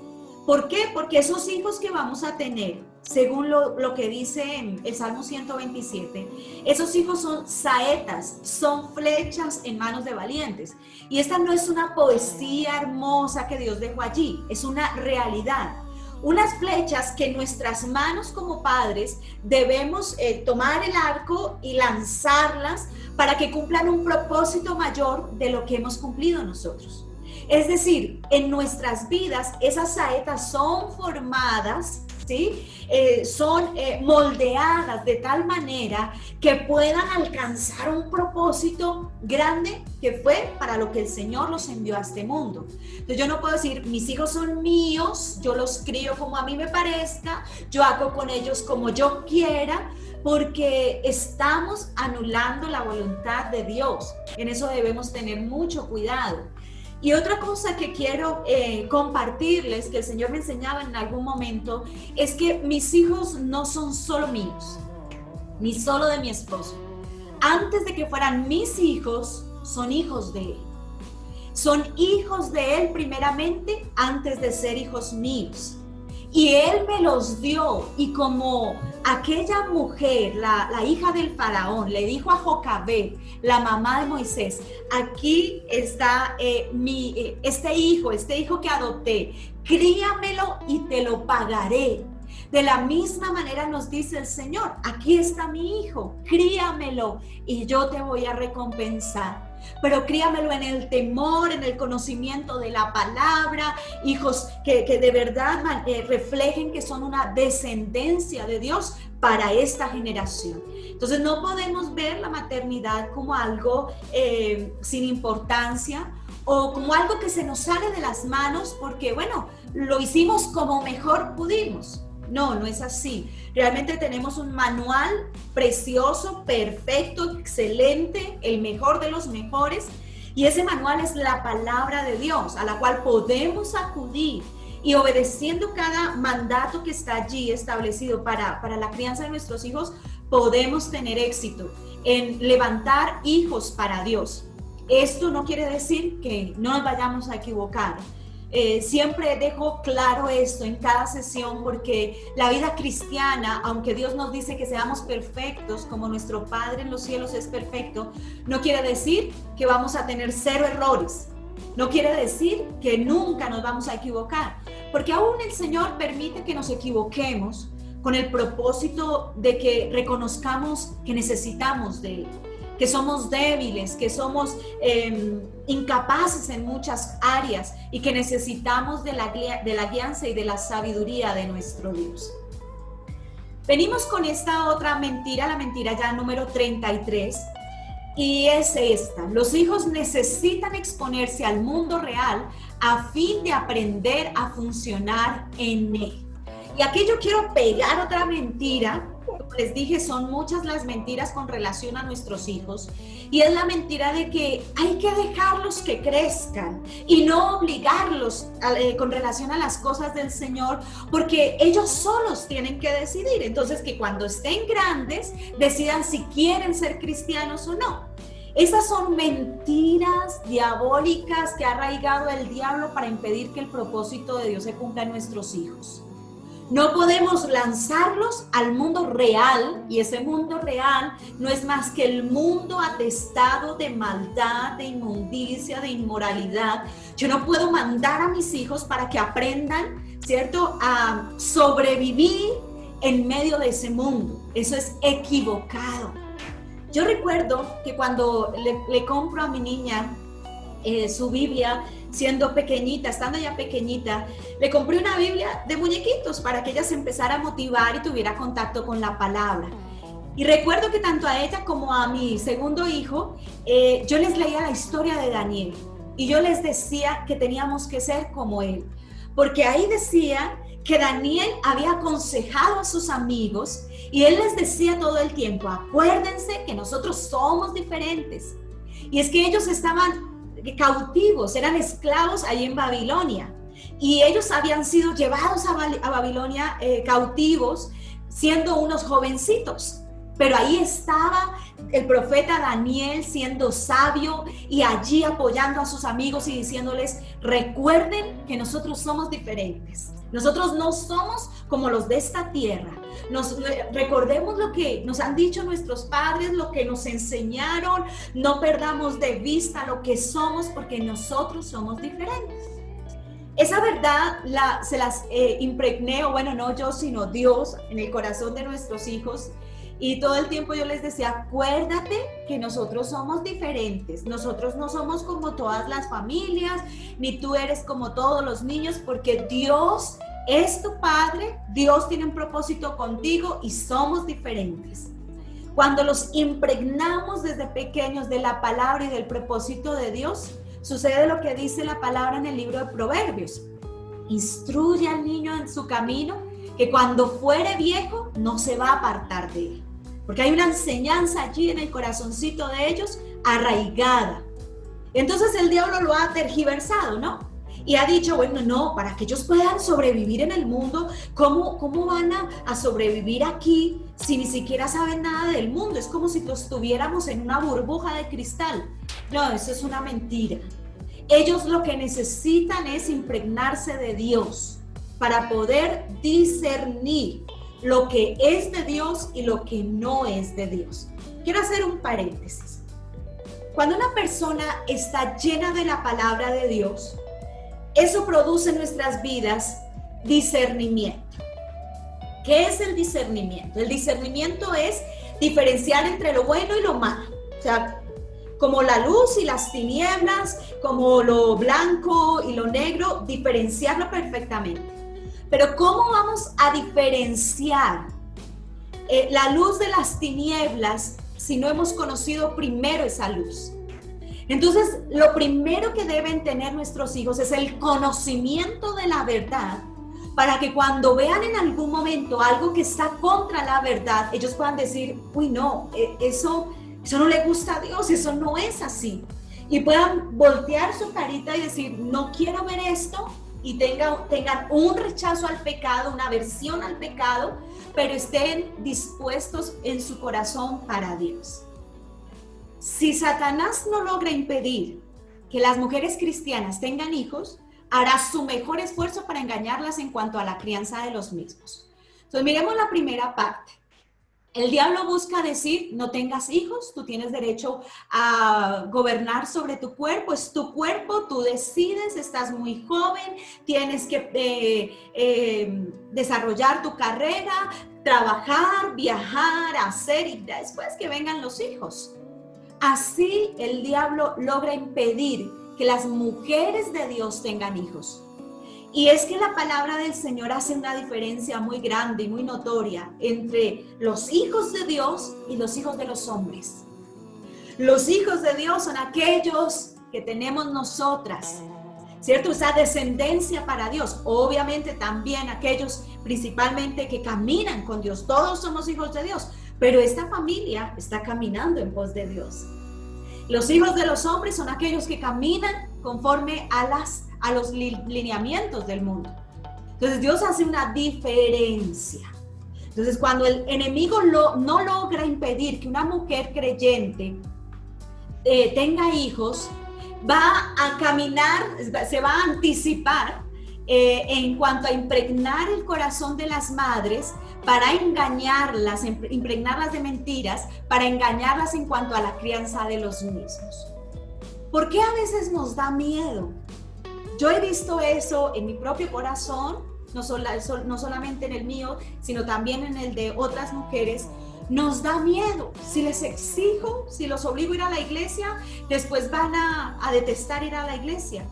Speaker 1: ¿Por qué? Porque esos hijos que vamos a tener, según lo que dice en el Salmo 127, esos hijos son saetas, son flechas en manos de valientes. Y esta no es una poesía hermosa que Dios dejó allí, es una realidad. Unas flechas que en nuestras manos como padres debemos tomar el arco y lanzarlas para que cumplan un propósito mayor de lo que hemos cumplido nosotros. Es decir, en nuestras vidas esas saetas son formadas, ¿sí? Son moldeadas de tal manera que puedan alcanzar un propósito grande que fue para lo que el Señor los envió a este mundo. Entonces yo no puedo decir, mis hijos son míos, yo los crío como a mí me parezca, yo hago con ellos como yo quiera, porque estamos anulando la voluntad de Dios. En eso debemos tener mucho cuidado. Y otra cosa que quiero compartirles, que el Señor me enseñaba en algún momento, es que mis hijos no son solo míos, ni solo de mi esposo. Antes de que fueran mis hijos, son hijos de Él. Son hijos de Él primeramente, antes de ser hijos míos. Y Él me los dio, y como aquella mujer, la hija del faraón, le dijo a Jocabed, la mamá de Moisés, aquí está este hijo que adopté, críamelo y te lo pagaré. De la misma manera nos dice el Señor, aquí está mi hijo, críamelo y yo te voy a recompensar. Pero críamelo en el temor, en el conocimiento de la palabra, hijos que de verdad reflejen que son una descendencia de Dios para esta generación. Entonces no podemos ver la maternidad como algo sin importancia o como algo que se nos sale de las manos porque, bueno, lo hicimos como mejor pudimos. No, no es así. Realmente tenemos un manual precioso, perfecto, excelente, el mejor de los mejores. Y ese manual es la palabra de Dios, a la cual podemos acudir. Y obedeciendo cada mandato que está allí establecido para la crianza de nuestros hijos, podemos tener éxito en levantar hijos para Dios. Esto no quiere decir que no nos vayamos a equivocar. Siempre dejo claro esto en cada sesión porque la vida cristiana, aunque Dios nos dice que seamos perfectos como nuestro Padre en los cielos es perfecto, no quiere decir que vamos a tener 0 errores. No quiere decir que nunca nos vamos a equivocar, porque aún el Señor permite que nos equivoquemos con el propósito de que reconozcamos que necesitamos de Él, que somos débiles, que somos incapaces en muchas áreas y que necesitamos de la guianza y de la sabiduría de nuestro Dios. Venimos con esta otra mentira, la mentira ya número 33, y es esta: los hijos necesitan exponerse al mundo real a fin de aprender a funcionar en él. Y aquí yo quiero pegar otra mentira. Como les dije, son muchas las mentiras con relación a nuestros hijos, y es la mentira de que hay que dejarlos que crezcan y no obligarlos con relación a las cosas del Señor, porque ellos solos tienen que decidir. Entonces, que cuando estén grandes decidan si quieren ser cristianos o no. Esas son mentiras diabólicas que ha arraigado el diablo para impedir que el propósito de Dios se cumpla en nuestros hijos. No podemos lanzarlos al mundo real, y ese mundo real no es más que el mundo atestado de maldad, de inmundicia, de inmoralidad. Yo no puedo mandar a mis hijos para que aprendan, ¿cierto?, a sobrevivir en medio de ese mundo. Eso es equivocado. Yo recuerdo que cuando le compro a mi niña su Biblia, siendo pequeñita, estando ya pequeñita, le compré una Biblia de muñequitos para que ella se empezara a motivar y tuviera contacto con la palabra. Y recuerdo que tanto a ella como a mi segundo hijo, yo les leía la historia de Daniel. y yo les decía que teníamos que ser como él, porque ahí decía que Daniel había aconsejado a sus amigos y él les decía todo el tiempo, acuérdense que nosotros somos diferentes. Y es que ellos estaban cautivos, eran esclavos ahí en Babilonia. Y ellos habían sido llevados a Babilonia cautivos, siendo unos jovencitos. Pero ahí estaba el profeta Daniel siendo sabio y allí apoyando a sus amigos y diciéndoles, recuerden que nosotros somos diferentes. Nosotros no somos como los de esta tierra. Recordemos lo que nos han dicho nuestros padres, lo que nos enseñaron. No perdamos de vista lo que somos porque nosotros somos diferentes. Esa verdad se las impregné, o bueno, no yo, sino Dios, en el corazón de nuestros hijos. Y todo el tiempo yo les decía, acuérdate que nosotros somos diferentes. Nosotros no somos como todas las familias, ni tú eres como todos los niños, porque Dios es tu Padre, Dios tiene un propósito contigo y somos diferentes. Cuando los impregnamos desde pequeños de la palabra y del propósito de Dios, sucede lo que dice la palabra en el libro de Proverbios. Instruye al niño en su camino, que cuando fuere viejo no se va a apartar de él. Porque hay una enseñanza allí en el corazoncito de ellos arraigada. Entonces el diablo lo ha tergiversado, ¿no? Y ha dicho, bueno, no, para que ellos puedan sobrevivir en el mundo, ¿cómo van a sobrevivir aquí si ni siquiera saben nada del mundo? Es como si los estuviéramos en una burbuja de cristal. No, eso es una mentira. Ellos lo que necesitan es impregnarse de Dios para poder discernir lo que es de Dios y lo que no es de Dios. Quiero hacer un paréntesis. Cuando una persona está llena de la palabra de Dios, eso produce en nuestras vidas discernimiento. ¿Qué es el discernimiento? El discernimiento es diferenciar entre lo bueno y lo malo. O sea, como la luz y las tinieblas, como lo blanco y lo negro, diferenciarlo perfectamente. Pero ¿cómo vamos a diferenciar la luz de las tinieblas si no hemos conocido primero esa luz? Entonces, lo primero que deben tener nuestros hijos es el conocimiento de la verdad, para que cuando vean en algún momento algo que está contra la verdad, ellos puedan decir, uy, no, eso no le gusta a Dios, eso no es así. Y puedan voltear su carita y decir, no quiero ver esto, y tengan un rechazo al pecado, una aversión al pecado, pero estén dispuestos en su corazón para Dios. Si Satanás no logra impedir que las mujeres cristianas tengan hijos, hará su mejor esfuerzo para engañarlas en cuanto a la crianza de los mismos. Entonces miremos la primera parte. El diablo busca decir, no tengas hijos, tú tienes derecho a gobernar sobre tu cuerpo, es tu cuerpo, tú decides, estás muy joven, tienes que desarrollar tu carrera, trabajar, viajar, hacer y después que vengan los hijos. Así el diablo logra impedir que las mujeres de Dios tengan hijos. Y es que la palabra del Señor hace una diferencia muy grande y muy notoria entre los hijos de Dios y los hijos de los hombres. Los hijos de Dios son aquellos que tenemos nosotras, ¿cierto? Esa descendencia para Dios. Obviamente también aquellos principalmente que caminan con Dios. Todos somos hijos de Dios, pero esta familia está caminando en pos de Dios. Los hijos de los hombres son aquellos que caminan conforme a los lineamientos del mundo. Entonces Dios hace una diferencia. Entonces cuando el enemigo no logra impedir que una mujer creyente tenga hijos, va a caminar, se va a anticipar en cuanto a impregnar el corazón de las madres para engañarlas, impregnarlas de mentiras, para engañarlas en cuanto a la crianza de los mismos. ¿Por qué a veces nos da miedo? Yo he visto eso en mi propio corazón, no solamente en el mío, sino también en el de otras mujeres. Nos da miedo. Si les exijo, si los obligo a ir a la iglesia, después van a detestar ir a la iglesia.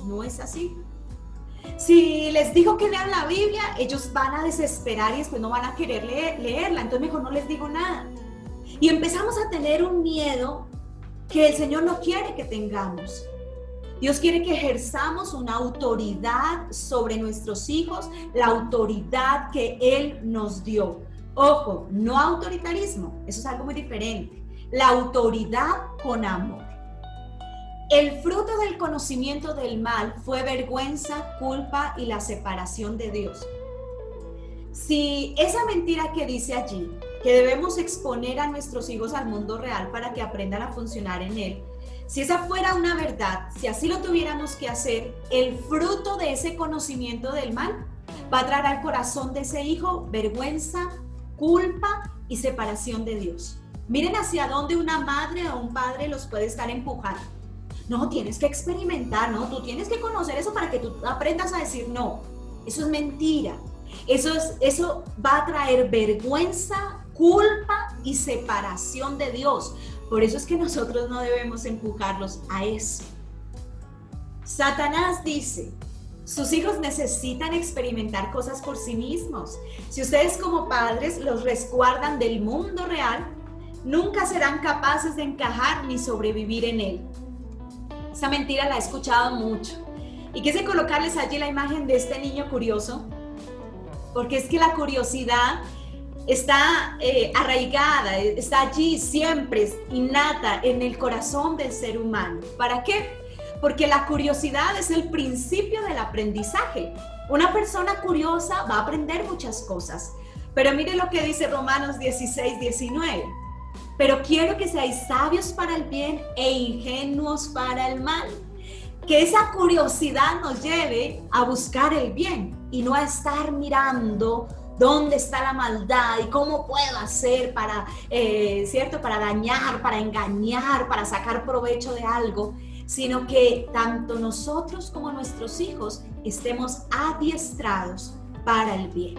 Speaker 1: No es así. Si les digo que lean la Biblia, ellos van a desesperar y después no van a querer leerla. Entonces mejor no les digo nada. Y empezamos a tener un miedo que el Señor no quiere que tengamos. Dios quiere que ejerzamos una autoridad sobre nuestros hijos, la autoridad que Él nos dio. Ojo, no autoritarismo, eso es algo muy diferente. La autoridad con amor. El fruto del conocimiento del mal fue vergüenza, culpa y la separación de Dios. Si esa mentira que dice allí, que debemos exponer a nuestros hijos al mundo real para que aprendan a funcionar en él, si esa fuera una verdad, si así lo tuviéramos que hacer, el fruto de ese conocimiento del mal va a traer al corazón de ese hijo vergüenza, culpa y separación de Dios. Miren hacia dónde una madre o un padre los puede estar empujando. No, tienes que experimentar, no, tú tienes que conocer eso para que tú aprendas a decir no. Eso es mentira. Eso va a traer vergüenza, culpa y separación de Dios. Por eso es que nosotros no debemos empujarlos a eso. Satanás dice, sus hijos necesitan experimentar cosas por sí mismos. Si ustedes como padres los resguardan del mundo real, nunca serán capaces de encajar ni sobrevivir en él. Esa mentira la he escuchado mucho. Y quise colocarles allí la imagen de este niño curioso, porque es que la curiosidad está arraigada, está allí siempre, innata en el corazón del ser humano. ¿Para qué? Porque la curiosidad es el principio del aprendizaje. Una persona curiosa va a aprender muchas cosas. Pero mire lo que dice Romanos 16:19. Pero quiero que seáis sabios para el bien e ingenuos para el mal. Que esa curiosidad nos lleve a buscar el bien y no a estar mirando dónde está la maldad y cómo puedo hacer para, ¿cierto? Para dañar, para engañar, para sacar provecho de algo, sino que tanto nosotros como nuestros hijos estemos adiestrados para el bien.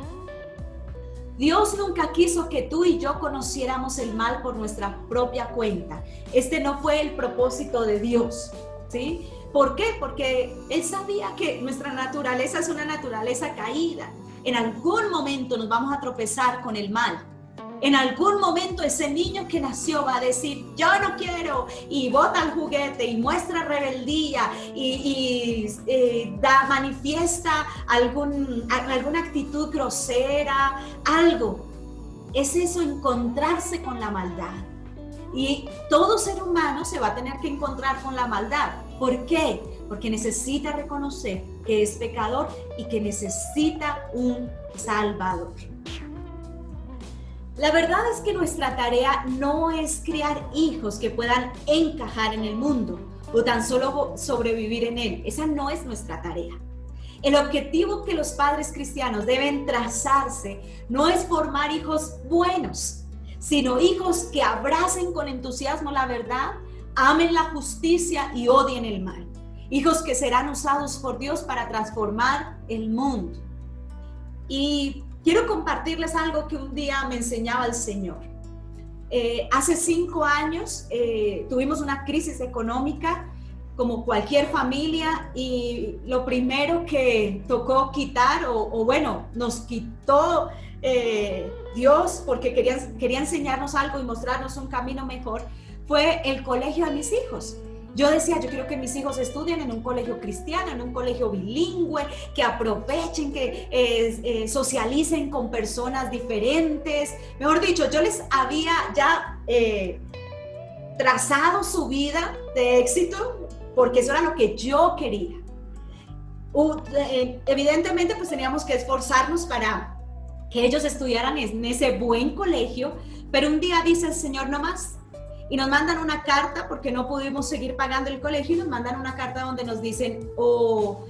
Speaker 1: Dios nunca quiso que tú y yo conociéramos el mal por nuestra propia cuenta. Este no fue el propósito de Dios, ¿sí? ¿Por qué? Porque Él sabía que nuestra naturaleza es una naturaleza caída. En algún momento nos vamos a tropezar con el mal. En algún momento ese niño que nació va a decir, yo no quiero, y bota el juguete y muestra rebeldía y manifiesta alguna actitud grosera, algo. Es eso, encontrarse con la maldad. Y todo ser humano se va a tener que encontrar con la maldad. ¿Por qué? Porque necesita reconocer que es pecador y que necesita un Salvador. La verdad es que nuestra tarea no es criar hijos que puedan encajar en el mundo o tan solo sobrevivir en él. Esa no es nuestra tarea. El objetivo que los padres cristianos deben trazarse no es formar hijos buenos, sino hijos que abracen con entusiasmo la verdad, amen la justicia y odien el mal. Hijos que serán usados por Dios para transformar el mundo. Y quiero compartirles algo que un día me enseñaba el Señor. Hace 5 años tuvimos una crisis económica como cualquier familia y lo primero que tocó quitar o bueno, nos quitó Dios porque quería enseñarnos algo y mostrarnos un camino mejor, fue el colegio de mis hijos. Yo decía, yo quiero que mis hijos estudien en un colegio cristiano, en un colegio bilingüe, que aprovechen, que socialicen con personas diferentes. Mejor dicho, yo les había ya trazado su vida de éxito porque eso era lo que yo quería. Evidentemente, pues teníamos que esforzarnos para que ellos estudiaran en ese buen colegio, pero un día dice el Señor, no más. Y nos mandan una carta porque no pudimos seguir pagando el colegio y nos mandan una carta donde nos dicen o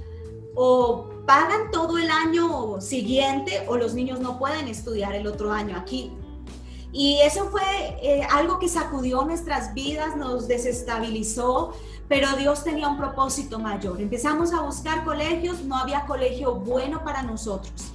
Speaker 1: pagan todo el año siguiente o los niños no pueden estudiar el otro año aquí. Y eso fue algo que sacudió nuestras vidas, nos desestabilizó, pero Dios tenía un propósito mayor. Empezamos a buscar colegios, no había colegio bueno para nosotros.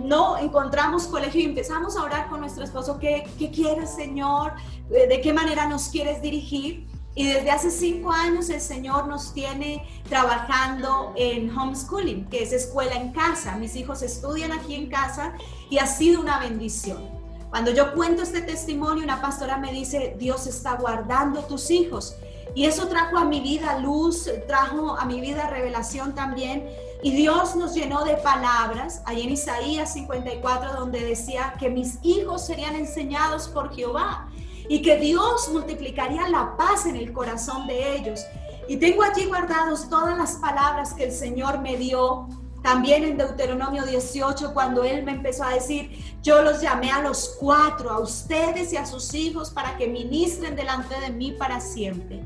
Speaker 1: No encontramos colegio y empezamos a orar con nuestro esposo, ¿qué quieres, Señor? ¿De qué manera nos quieres dirigir? Y desde hace 5 años el Señor nos tiene trabajando en homeschooling, que es escuela en casa. Mis hijos estudian aquí en casa y ha sido una bendición. Cuando yo cuento este testimonio, una pastora me dice, Dios está guardando tus hijos. Y eso trajo a mi vida luz, trajo a mi vida revelación también. Y Dios nos llenó de palabras, ahí en Isaías 54, donde decía que mis hijos serían enseñados por Jehová y que Dios multiplicaría la paz en el corazón de ellos. Y tengo allí guardados todas las palabras que el Señor me dio, también en Deuteronomio 18, cuando Él me empezó a decir, yo los llamé a los 4, a ustedes y a sus hijos, para que ministren delante de mí para siempre.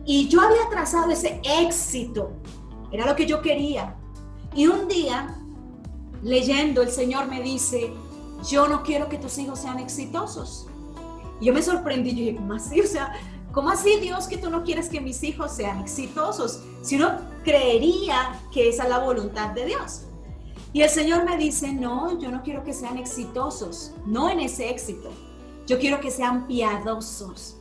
Speaker 1: Y yo había trazado ese éxito, era lo que yo quería. Y un día, leyendo, el Señor me dice, yo no quiero que tus hijos sean exitosos. Y yo me sorprendí, yo dije, ¿cómo así? O sea, ¿cómo así, Dios, que tú no quieres que mis hijos sean exitosos? Si uno creería que esa es la voluntad de Dios. Y el Señor me dice, no, yo no quiero que sean exitosos, no en ese éxito. Yo quiero que sean piadosos.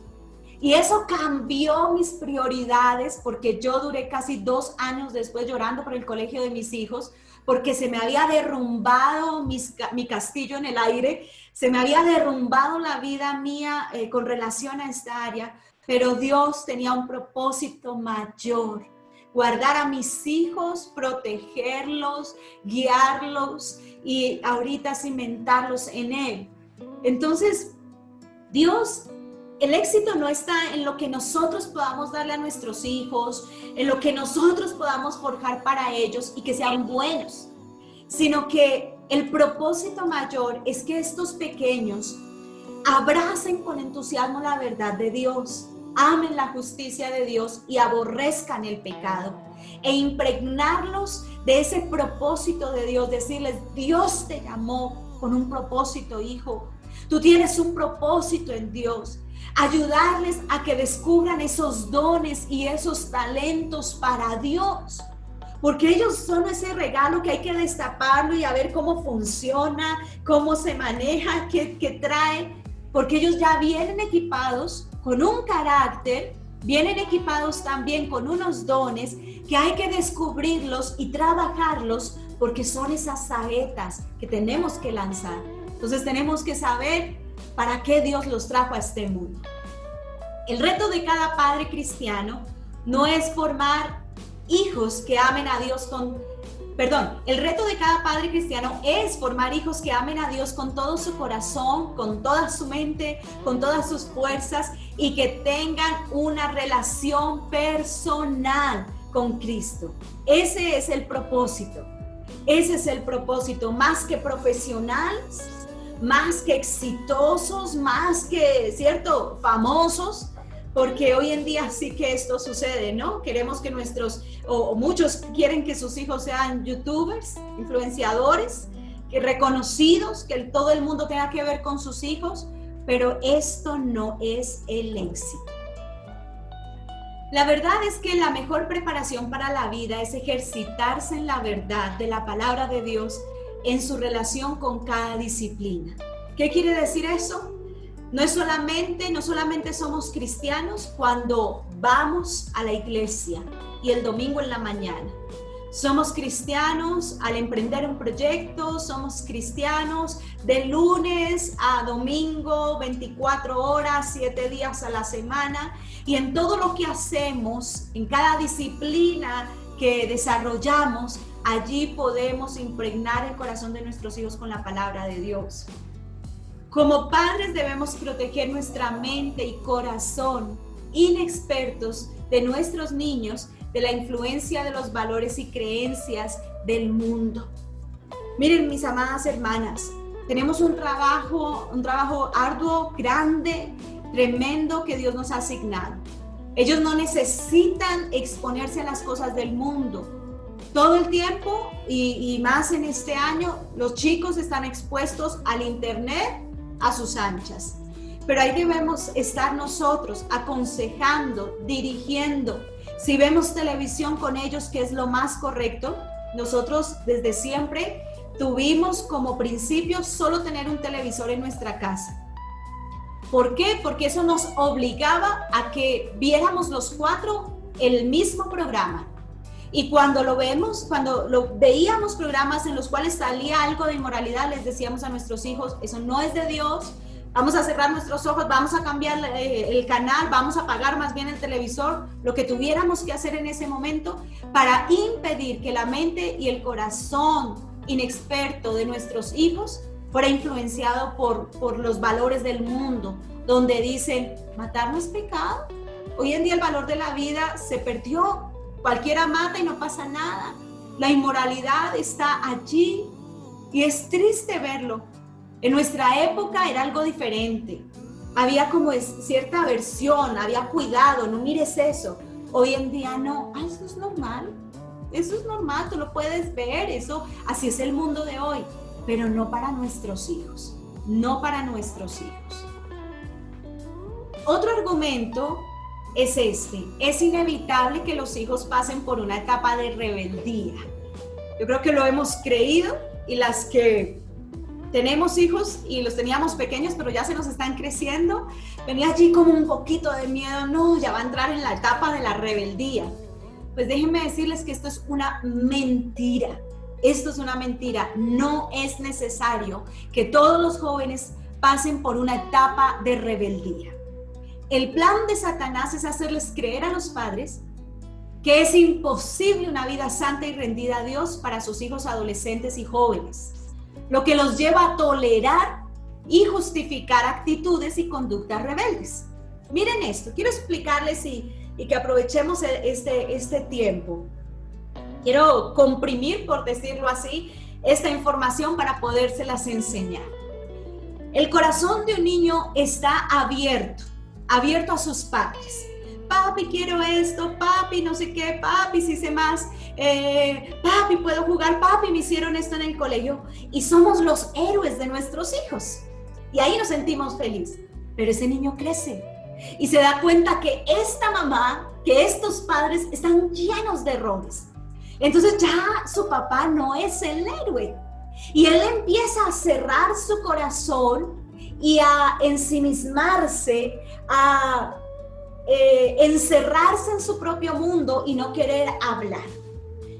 Speaker 1: Y eso cambió mis prioridades, porque yo duré casi 2 años después llorando por el colegio de mis hijos, porque se me había derrumbado mi castillo en el aire, se me había derrumbado la vida mía con relación a esta área, pero Dios tenía un propósito mayor: guardar a mis hijos, protegerlos, guiarlos y ahorita cimentarlos en Él. Entonces, Dios... El éxito no está en lo que nosotros podamos darle a nuestros hijos, en lo que nosotros podamos forjar para ellos y que sean buenos, sino que el propósito mayor es que estos pequeños abracen con entusiasmo la verdad de Dios, amen la justicia de Dios y aborrezcan el pecado, e impregnarlos de ese propósito de Dios, decirles, Dios te llamó con un propósito, hijo, tú tienes un propósito en Dios. Ayudarles a que descubran esos dones y esos talentos para Dios, porque ellos son ese regalo que hay que destaparlo y a ver cómo funciona, cómo se maneja, qué trae, porque ellos ya vienen equipados con un carácter, vienen equipados también con unos dones que hay que descubrirlos y trabajarlos, porque son esas saetas que tenemos que lanzar. Entonces tenemos que saber ¿para qué Dios los trajo a este mundo? El reto de cada padre cristiano no es formar hijos que amen a Dios el reto de cada padre cristiano es formar hijos que amen a Dios con todo su corazón, con toda su mente, con todas sus fuerzas, y que tengan una relación personal con Cristo. Ese es el propósito. Ese es el propósito, más que profesionales, más que exitosos, más que, ¿cierto?, famosos, porque hoy en día sí que esto sucede, ¿no? Queremos que muchos quieren que sus hijos sean youtubers, influenciadores, que reconocidos, que todo el mundo tenga que ver con sus hijos, pero esto no es el éxito. La verdad es que la mejor preparación para la vida es ejercitarse en la verdad de la palabra de Dios en su relación con cada disciplina. ¿Qué quiere decir eso? No solamente somos cristianos cuando vamos a la iglesia y el domingo en la mañana. Somos cristianos al emprender un proyecto, somos cristianos de lunes a domingo, 24 horas, 7 días a la semana, y en todo lo que hacemos, en cada disciplina que desarrollamos, allí podemos impregnar el corazón de nuestros hijos con la palabra de Dios. Como padres debemos proteger nuestra mente y corazón inexpertos de nuestros niños de la influencia de los valores y creencias del mundo. Miren, mis amadas hermanas, tenemos un trabajo arduo, grande, tremendo que Dios nos ha asignado. Ellos no necesitan exponerse a las cosas del mundo. Todo el tiempo y más en este año, los chicos están expuestos al internet a sus anchas. Pero ahí debemos estar nosotros aconsejando, dirigiendo. Si vemos televisión con ellos, que es lo más correcto, nosotros desde siempre tuvimos como principio solo tener un televisor en nuestra casa. ¿Por qué? Porque eso nos obligaba a que viéramos los 4 el mismo programa. Y cuando veíamos programas en los cuales salía algo de inmoralidad, les decíamos a nuestros hijos, eso no es de Dios, Vamos a cerrar nuestros ojos, vamos a cambiar el canal, vamos a apagar más bien el televisor, lo que tuviéramos que hacer en ese momento para impedir que la mente y el corazón inexperto de nuestros hijos fuera influenciado por los valores del mundo, donde dicen, matar no es pecado. Hoy en día el valor de la vida se perdió, cualquiera mata y no pasa nada. La inmoralidad está allí y es triste verlo. En nuestra época era algo diferente. Había como cierta aversión, había cuidado, no mires eso. Hoy en día no, eso es normal. Eso es normal, tú lo puedes ver, eso, así es el mundo de hoy, pero no para nuestros hijos, no para nuestros hijos. Otro argumento es este: es inevitable que los hijos pasen por una etapa de rebeldía. Yo creo que lo hemos creído, y las que tenemos hijos y los teníamos pequeños pero ya se nos están creciendo, venía allí como un poquito de miedo, no, ya va a entrar en la etapa de la rebeldía. Pues déjenme decirles que esto es una mentira. Esto es una mentira. No es necesario que todos los jóvenes pasen por una etapa de rebeldía. El plan de Satanás es hacerles creer a los padres que es imposible una vida santa y rendida a Dios para sus hijos adolescentes y jóvenes, lo que los lleva a tolerar y justificar actitudes y conductas rebeldes. Miren esto, quiero explicarles y que aprovechemos este tiempo. Quiero comprimir, por decirlo así, esta información para podérselas enseñar. El corazón de un niño está abierto a sus padres. Papi, quiero esto, papi, no sé qué, papi, si sé más, papi, puedo jugar, papi, me hicieron esto en el colegio. Y somos los héroes de nuestros hijos. Y ahí nos sentimos felices. Pero ese niño crece y se da cuenta que esta mamá, que estos padres están llenos de errores. Entonces ya su papá no es el héroe. Y él empieza a cerrar su corazón y a ensimismarse, a encerrarse en su propio mundo y no querer hablar.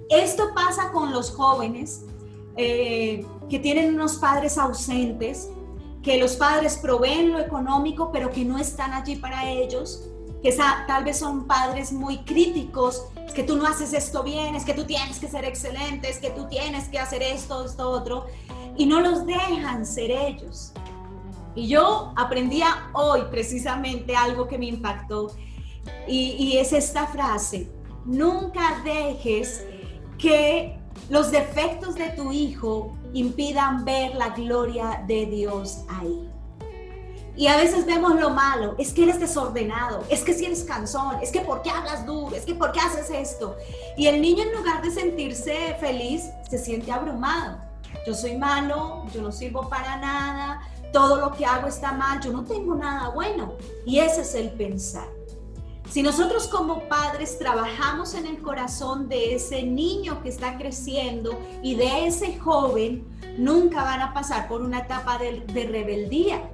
Speaker 1: Esto pasa con los jóvenes que tienen unos padres ausentes, que los padres proveen lo económico pero que no están allí para ellos, que tal vez son padres muy críticos, es que tú no haces esto bien, es que tú tienes que ser excelente, es que tú tienes que hacer esto, otro, y no los dejan ser ellos. Y yo aprendía hoy precisamente algo que me impactó, y es esta frase: nunca dejes que los defectos de tu hijo impidan ver la gloria de Dios ahí. Y a veces vemos lo malo, es que eres desordenado, es que si eres cansón, es que ¿por qué hablas duro? Es que ¿por qué haces esto? Y el niño, en lugar de sentirse feliz, se siente abrumado. Yo soy malo, yo no sirvo para nada, todo lo que hago está mal, yo no tengo nada bueno. Y ese es el pensar. Si nosotros como padres trabajamos en el corazón de ese niño que está creciendo y de ese joven, nunca van a pasar por una etapa de rebeldía.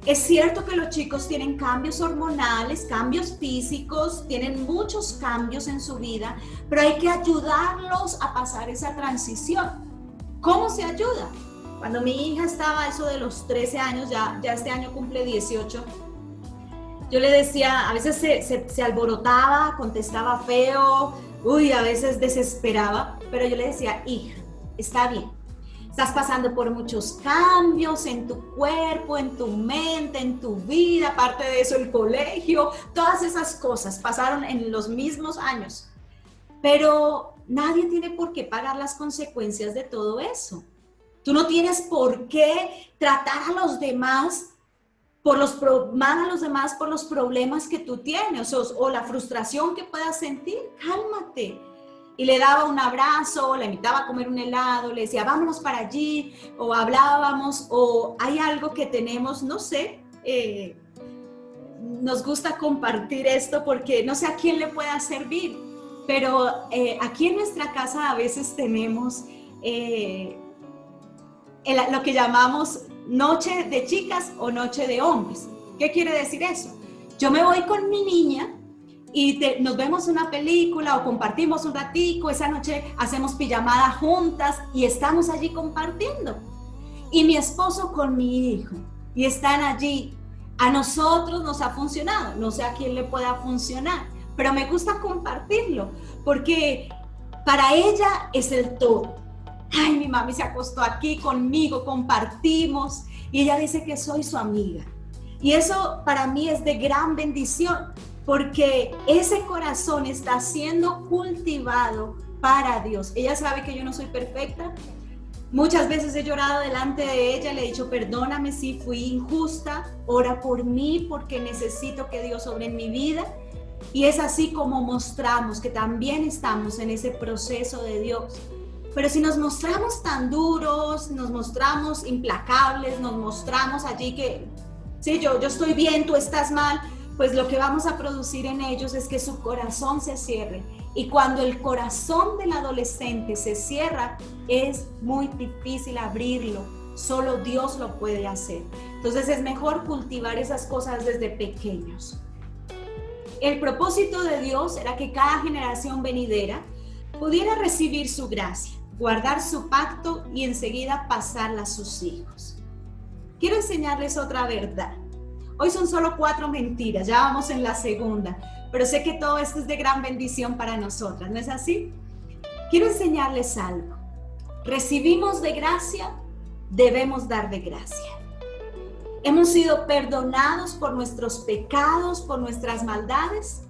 Speaker 1: Es cierto que los chicos tienen cambios hormonales, cambios físicos, tienen muchos cambios en su vida, pero hay que ayudarlos a pasar esa transición. ¿Cómo se ayuda? Cuando mi hija estaba eso de los 13 años, ya este año cumple 18, yo le decía, a veces se alborotaba, contestaba feo, a veces desesperaba, pero yo le decía, hija, está bien. Estás pasando por muchos cambios en tu cuerpo, en tu mente, en tu vida, aparte de eso el colegio, todas esas cosas pasaron en los mismos años. Pero nadie tiene por qué pagar las consecuencias de todo eso. Tú no tienes por qué tratar a los demás por los problemas que tú tienes o la frustración que puedas sentir. Cálmate. Y le daba un abrazo, la invitaba a comer un helado, le decía, vámonos para allí, o hablábamos, o hay algo que tenemos, no sé, nos gusta compartir esto porque no sé a quién le pueda servir, pero aquí en nuestra casa a veces tenemos lo que llamamos noche de chicas o noche de hombres. ¿Qué quiere decir eso? Yo me voy con mi niña y nos vemos una película o compartimos un ratico, esa noche hacemos pijamada juntas y estamos allí compartiendo. Y mi esposo con mi hijo. y están allí. A nosotros nos ha funcionado, no sé a quién le pueda funcionar, pero me gusta compartirlo, porque para ella es el todo. Ay, mi mami se acostó aquí conmigo, compartimos, y ella dice que soy su amiga. Y eso para mí es de gran bendición, porque ese corazón está siendo cultivado para Dios. Ella sabe que yo no soy perfecta. Muchas veces he llorado delante de ella, le he dicho, perdóname si fui injusta, ora por mí porque necesito que Dios obre en mi vida. Y es así como mostramos que también estamos en ese proceso de Dios. Pero si nos mostramos tan duros, nos mostramos implacables, nos mostramos allí que, sí, yo estoy bien, tú estás mal, pues lo que vamos a producir en ellos es que su corazón se cierre. Y cuando el corazón del adolescente se cierra, es muy difícil abrirlo. Solo Dios lo puede hacer. Entonces es mejor cultivar esas cosas desde pequeños. El propósito de Dios era que cada generación venidera pudiera recibir su gracia, guardar su pacto y enseguida pasarla a sus hijos. Quiero enseñarles otra verdad. Hoy son solo 4 mentiras, ya vamos en la segunda, pero sé que todo esto es de gran bendición para nosotras, ¿no es así? Quiero enseñarles algo. Recibimos de gracia, debemos dar de gracia. Hemos sido perdonados por nuestros pecados, por nuestras maldades.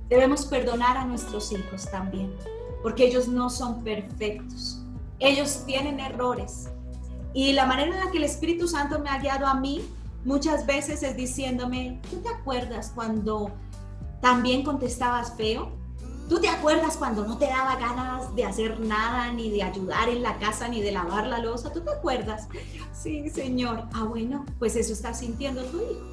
Speaker 1: Debemos perdonar a nuestros hijos también, porque ellos no son perfectos. Ellos tienen errores. Y la manera en la que el Espíritu Santo me ha guiado a mí, muchas veces es diciéndome, ¿tú te acuerdas cuando también contestabas feo? ¿Tú te acuerdas cuando no te daba ganas de hacer nada, ni de ayudar en la casa, ni de lavar la loza? ¿Tú te acuerdas? Sí, Señor. Ah, bueno, pues eso está sintiendo tu hijo.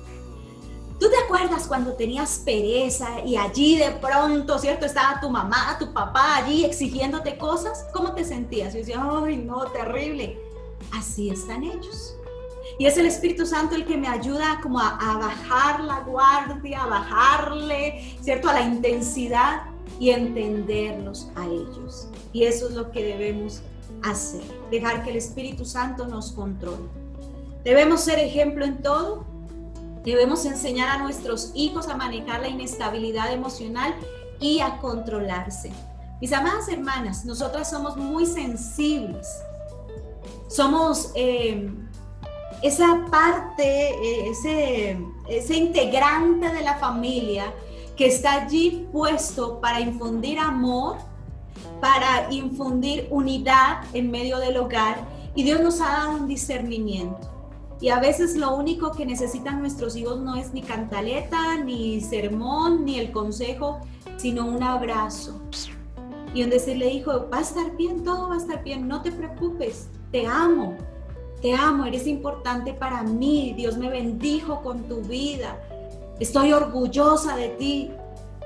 Speaker 1: ¿Tú te acuerdas cuando tenías pereza y allí de pronto, ¿cierto? Estaba tu mamá, tu papá allí exigiéndote cosas. ¿Cómo te sentías? Yo decía, ay, no, terrible. Así están ellos. Y es el Espíritu Santo el que me ayuda como a bajar la guardia, a bajarle, ¿cierto? A la intensidad y entenderlos a ellos. Y eso es lo que debemos hacer, dejar que el Espíritu Santo nos controle. Debemos ser ejemplo en todo. Debemos enseñar a nuestros hijos a manejar la inestabilidad emocional y a controlarse. Mis amadas hermanas, nosotras somos muy sensibles. Somos esa parte, ese integrante de la familia que está allí puesto para infundir amor, para infundir unidad en medio del hogar, y Dios nos ha dado un discernimiento. Y a veces lo único que necesitan nuestros hijos no es ni cantaleta, ni sermón, ni el consejo, sino un abrazo. Y un decirle, hijo, va a estar bien, todo va a estar bien, no te preocupes, te amo, eres importante para mí, Dios me bendijo con tu vida, estoy orgullosa de ti.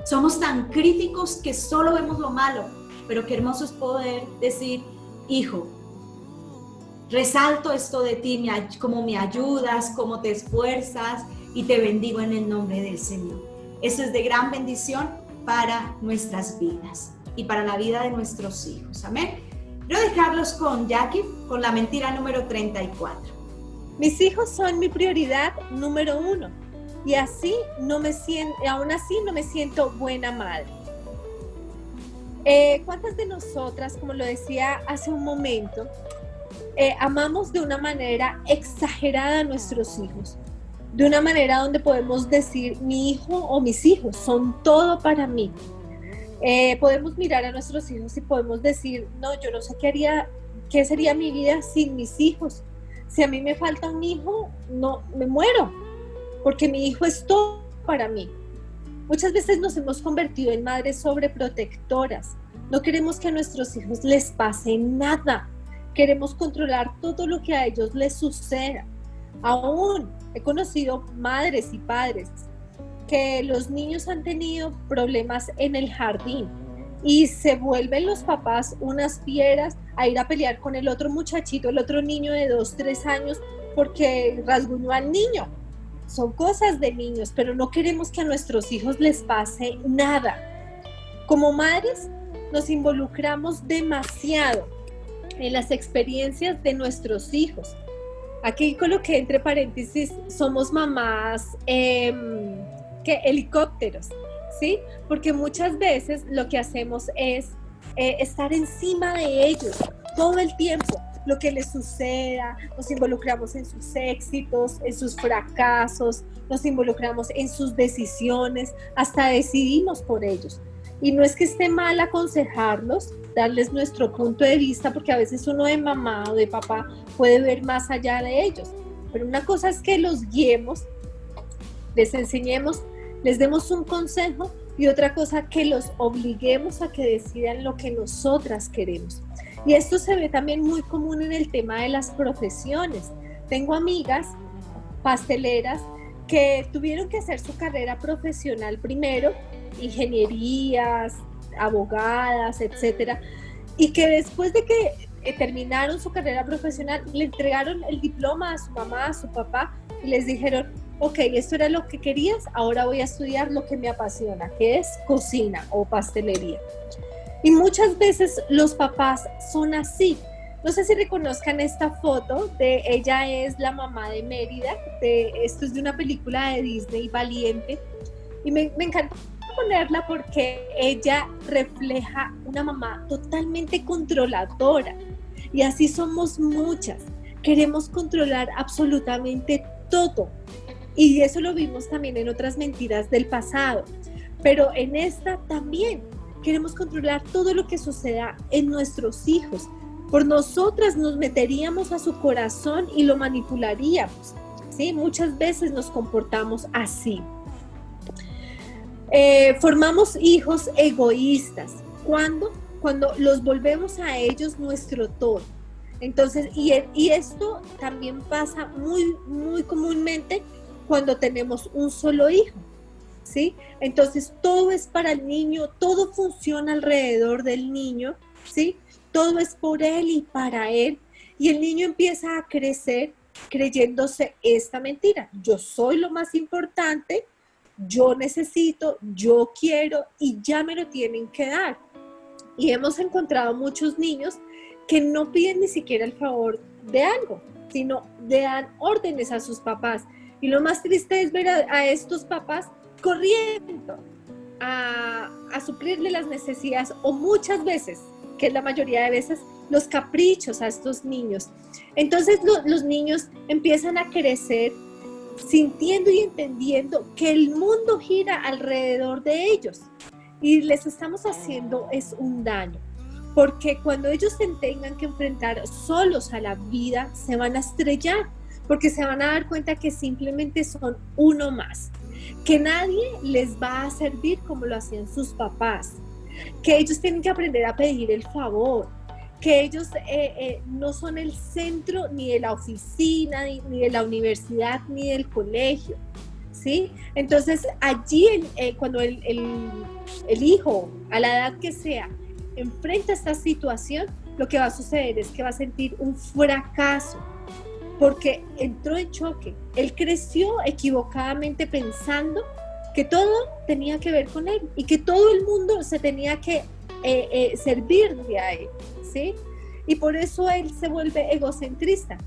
Speaker 1: Somos tan críticos que solo vemos lo malo, pero qué hermoso es poder decir, hijo, resalto esto de ti, cómo me ayudas, cómo te esfuerzas, y te bendigo en el nombre del Señor. Eso es de gran bendición para nuestras vidas y para la vida de nuestros hijos. Amén. Quiero dejarlos con Jackie, con la mentira número 34.
Speaker 3: Mis hijos son mi prioridad número 1 y aún así no me siento buena madre. ¿Cuántas de nosotras, como lo decía hace un momento, amamos de una manera exagerada a nuestros hijos? De una manera donde podemos decir, mi hijo o mis hijos son todo para mí. Podemos mirar a nuestros hijos y podemos decir, no, yo no sé qué sería mi vida sin mis hijos. Si a mí me falta un hijo, no, me muero, porque mi hijo es todo para mí. Muchas veces nos hemos convertido en madres sobreprotectoras. No queremos que a nuestros hijos les pase nada. Queremos controlar todo lo que a ellos les suceda. Aún he conocido madres y padres que los niños han tenido problemas en el jardín y se vuelven los papás unas fieras a ir a pelear con el otro muchachito, el otro niño de 2, 3 años porque rasguñó al niño. Son cosas de niños, pero no queremos que a nuestros hijos les pase nada. Como madres nos involucramos demasiado en las experiencias de nuestros hijos. Aquí coloqué entre paréntesis, somos mamás que helicópteros, ¿sí? Porque muchas veces lo que hacemos es estar encima de ellos todo el tiempo. Lo que les suceda, nos involucramos en sus éxitos, en sus fracasos, nos involucramos en sus decisiones, hasta decidimos por ellos. Y no es que esté mal aconsejarlos, darles nuestro punto de vista, porque a veces uno de mamá o de papá puede ver más allá de ellos. Pero una cosa es que los guiemos, les enseñemos, les demos un consejo, y otra cosa que los obliguemos a que decidan lo que nosotras queremos. Y esto se ve también muy común en el tema de las profesiones. Tengo amigas pasteleras que tuvieron que hacer su carrera profesional primero, ingenierías, abogadas, etcétera, y que después de que terminaron su carrera profesional, le entregaron el diploma a su mamá, a su papá, y les dijeron: ok, esto era lo que querías, ahora voy a estudiar lo que me apasiona, que es cocina o pastelería. Y muchas veces los papás son así. No sé si reconozcan esta foto ella es la mamá de Mérida, esto es de una película de Disney, Valiente, y me encanta ponerla porque ella refleja una mamá totalmente controladora, y así somos muchas, queremos controlar absolutamente todo, y eso lo vimos también en otras mentiras del pasado, pero en esta también queremos controlar todo lo que suceda en nuestros hijos. Por nosotras nos meteríamos a su corazón y lo manipularíamos, ¿sí? Muchas veces nos comportamos así. Formamos hijos egoístas. ¿Cuándo? Cuando los volvemos a ellos nuestro todo. Entonces, y esto también pasa muy, muy comúnmente cuando tenemos un solo hijo, ¿sí? Entonces, todo es para el niño, todo funciona alrededor del niño, ¿sí? Todo es por él y para él. Y el niño empieza a crecer creyéndose esta mentira: yo soy lo más importante, yo necesito, yo quiero y ya me lo tienen que dar. Y hemos encontrado muchos niños que no piden ni siquiera el favor de algo, sino le dan órdenes a sus papás. Y lo más triste es ver a estos papás corriendo a suplirle las necesidades, o muchas veces, que es la mayoría de veces, los caprichos a estos niños. Entonces los niños empiezan a crecer sintiendo y entendiendo que el mundo gira alrededor de ellos, y les estamos haciendo es un daño, porque cuando ellos se tengan que enfrentar solos a la vida, se van a estrellar, porque se van a dar cuenta que simplemente son uno más, que nadie les va a servir como lo hacían sus papás, que ellos tienen que aprender a pedir el favor, que ellos no son el centro ni de la oficina, ni de la universidad, ni del colegio, ¿sí? Entonces allí cuando el hijo, a la edad que sea, enfrenta esta situación, lo que va a suceder es que va a sentir un fracaso, porque entró en choque. Él creció equivocadamente pensando que todo tenía que ver con él y que todo el mundo se tenía que servirle a él, ¿sí? Y por eso él se vuelve egocentrista.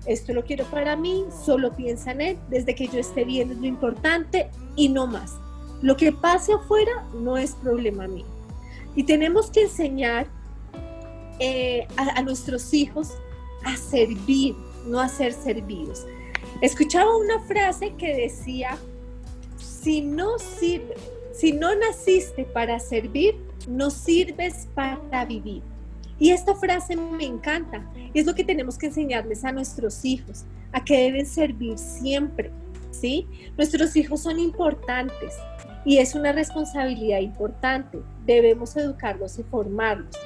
Speaker 3: Esto lo quiero para mí, solo piensa en él, desde que yo esté bien es lo importante y no más. Lo que pase afuera no es problema mío. Y tenemos que enseñar a nuestros hijos a servir, no a ser servidos. Escuchaba una frase que decía: si no naciste para servir, no sirves para vivir. Y esta frase me encanta, y es lo que tenemos que enseñarles a nuestros hijos, a que deben servir siempre, ¿sí? Nuestros hijos son importantes y es una responsabilidad importante, debemos educarlos y formarlos,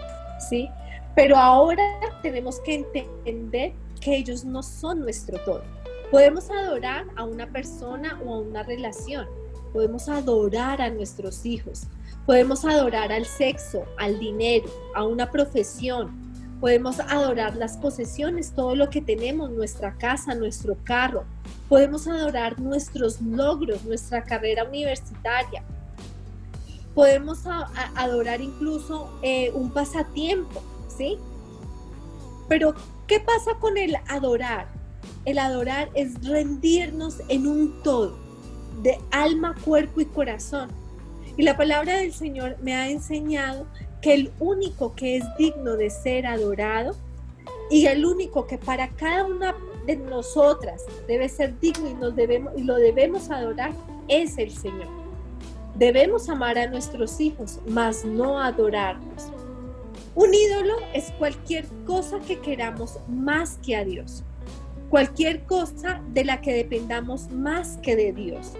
Speaker 3: ¿sí? Pero ahora tenemos que entender que ellos no son nuestro todo. Podemos adorar a una persona o a una relación, podemos adorar a nuestros hijos, podemos adorar al sexo, al dinero, a una profesión, podemos adorar las posesiones, todo lo que tenemos, nuestra casa, nuestro carro, podemos adorar nuestros logros, nuestra carrera universitaria, podemos adorar incluso un pasatiempo, ¿sí? Pero ¿qué pasa con el adorar? el adorar es rendirnos en un todo, de alma, cuerpo y corazón. Y la palabra del Señor me ha enseñado que el único que es digno de ser adorado y el único que para cada una de nosotras debe ser digno y lo debemos adorar es el Señor. Debemos amar a nuestros hijos, mas no adorarlos. Un ídolo es cualquier cosa que queramos más que a Dios, cualquier cosa de la que dependamos más que de Dios,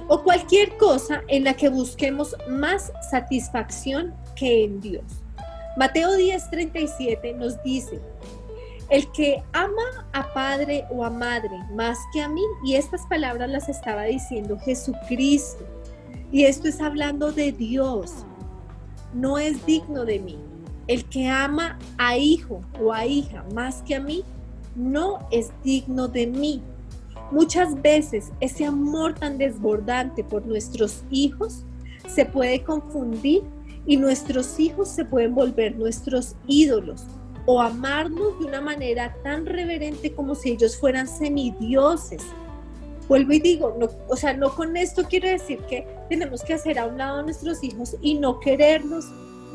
Speaker 3: o cualquier cosa en la que busquemos más satisfacción que en Dios. Mateo 10:37 nos dice: el que ama a padre o a madre más que a mí, y estas palabras las estaba diciendo Jesucristo, y esto es hablando de Dios, no es digno de mí. El que ama a hijo o a hija más que a mí, no es digno de mí. Muchas veces ese amor tan desbordante por nuestros hijos se puede confundir y nuestros hijos se pueden volver nuestros ídolos o amarnos de una manera tan reverente como si ellos fueran semidioses. Vuelvo y digo, no con esto quiero decir que tenemos que hacer a un lado a nuestros hijos y no quererlos.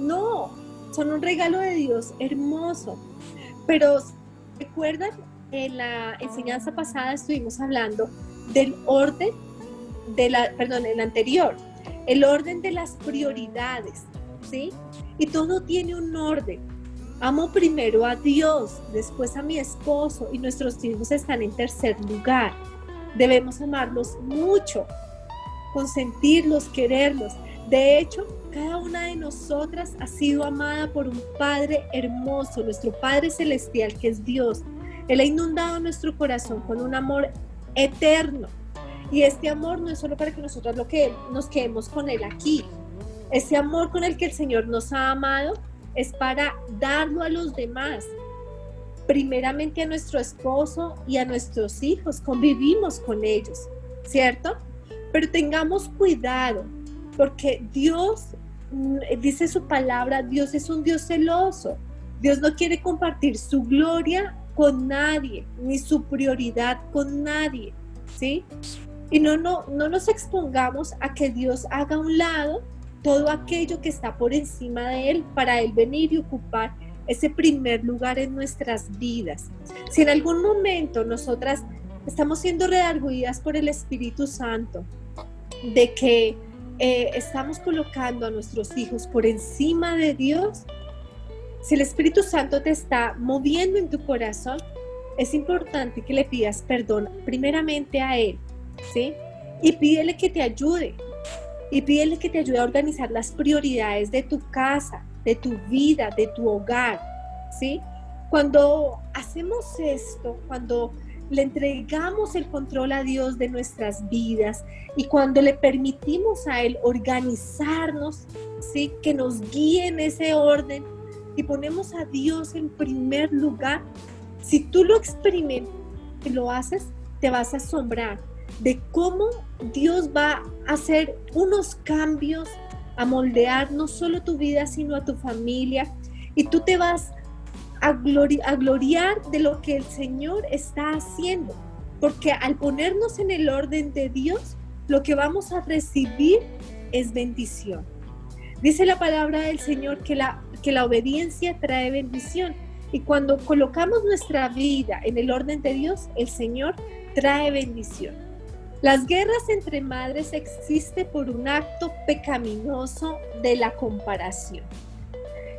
Speaker 3: No, son un regalo de Dios hermoso. Pero recuerdan, en la enseñanza pasada estuvimos hablando del orden el anterior, el orden de las prioridades, ¿sí? Y todo tiene un orden. Amo primero a Dios, después a mi esposo, y nuestros hijos están en tercer lugar. Debemos amarlos mucho, consentirlos, quererlos. De hecho, cada una de nosotras ha sido amada por un Padre hermoso, nuestro Padre Celestial, que es Dios. Él ha inundado nuestro corazón con un amor eterno. Y este amor no es solo para que nosotros nos quedemos con Él aquí. Ese amor con el que el Señor nos ha amado es para darlo a los demás. Primeramente a nuestro esposo y a nuestros hijos, convivimos con ellos, ¿cierto? Pero tengamos cuidado, porque Dios, dice su palabra, Dios es un Dios celoso. Dios no quiere compartir su gloria con nadie, ni su prioridad con nadie, ¿sí? Y no nos expongamos a que Dios haga a un lado todo aquello que está por encima de Él para Él venir y ocupar ese primer lugar en nuestras vidas. Si en algún momento nosotras estamos siendo redarguidas por el Espíritu Santo de que estamos colocando a nuestros hijos por encima de Dios, si el Espíritu Santo te está moviendo en tu corazón, es importante que le pidas perdón primeramente a Él, ¿sí? Y pídele que te ayude. Y pídele que te ayude a organizar las prioridades de tu casa, de tu vida, de tu hogar, ¿sí? Cuando hacemos esto, cuando le entregamos el control a Dios de nuestras vidas y cuando le permitimos a Él organizarnos, ¿sí? Que nos guíe en ese orden y ponemos a Dios en primer lugar, si tú lo experimentas y lo haces, te vas a asombrar de cómo Dios va a hacer unos cambios, a moldear no solo tu vida, sino a tu familia, y tú te vas a gloriar de lo que el Señor está haciendo, porque al ponernos en el orden de Dios, lo que vamos a recibir es bendición. Dice la palabra del Señor que la obediencia trae bendición, y cuando colocamos nuestra vida en el orden de Dios, el Señor trae bendición. Las guerras entre madres existen por un acto pecaminoso de la comparación.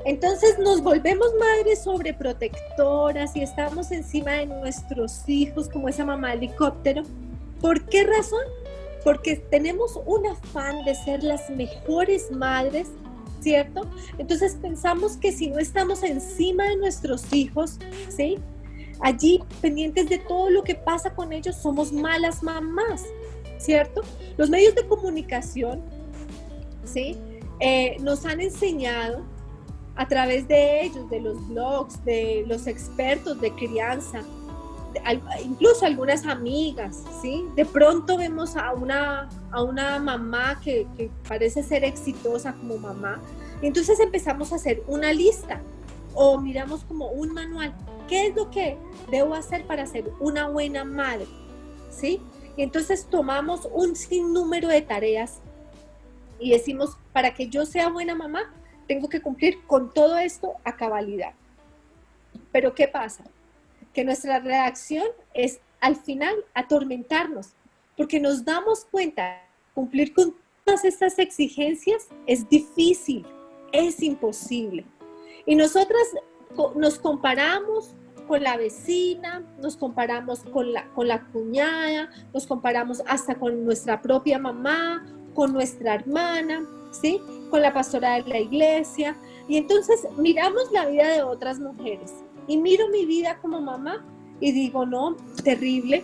Speaker 3: Entonces nos volvemos madres sobreprotectoras y estamos encima de nuestros hijos como esa mamá helicóptero. ¿Por qué razón? Porque tenemos un afán de ser las mejores madres, ¿cierto? Entonces pensamos que si no estamos encima de nuestros hijos, ¿sí? Allí pendientes de todo lo que pasa con ellos, somos malas mamás, ¿cierto? Los medios de comunicación, ¿sí? Nos han enseñado a través de ellos, de los blogs, de los expertos de crianza, incluso algunas amigas, ¿sí? De pronto vemos a una mamá que parece ser exitosa como mamá, y entonces empezamos a hacer una lista o miramos como un manual. ¿qué es lo que debo hacer para ser una buena madre? ¿Sí? Y entonces tomamos un sinnúmero de tareas y decimos, para que yo sea buena mamá, tengo que cumplir con todo esto a cabalidad. Pero ¿qué pasa? Que nuestra reacción es al final atormentarnos, porque nos damos cuenta que cumplir con todas estas exigencias es difícil, es imposible. Y nosotras nos comparamos con la vecina, nos comparamos con la cuñada, nos comparamos hasta con nuestra propia mamá, con nuestra hermana, ¿sí? Con la pastora de la iglesia. Y entonces miramos la vida de otras mujeres y miro mi vida como mamá y digo, no, terrible,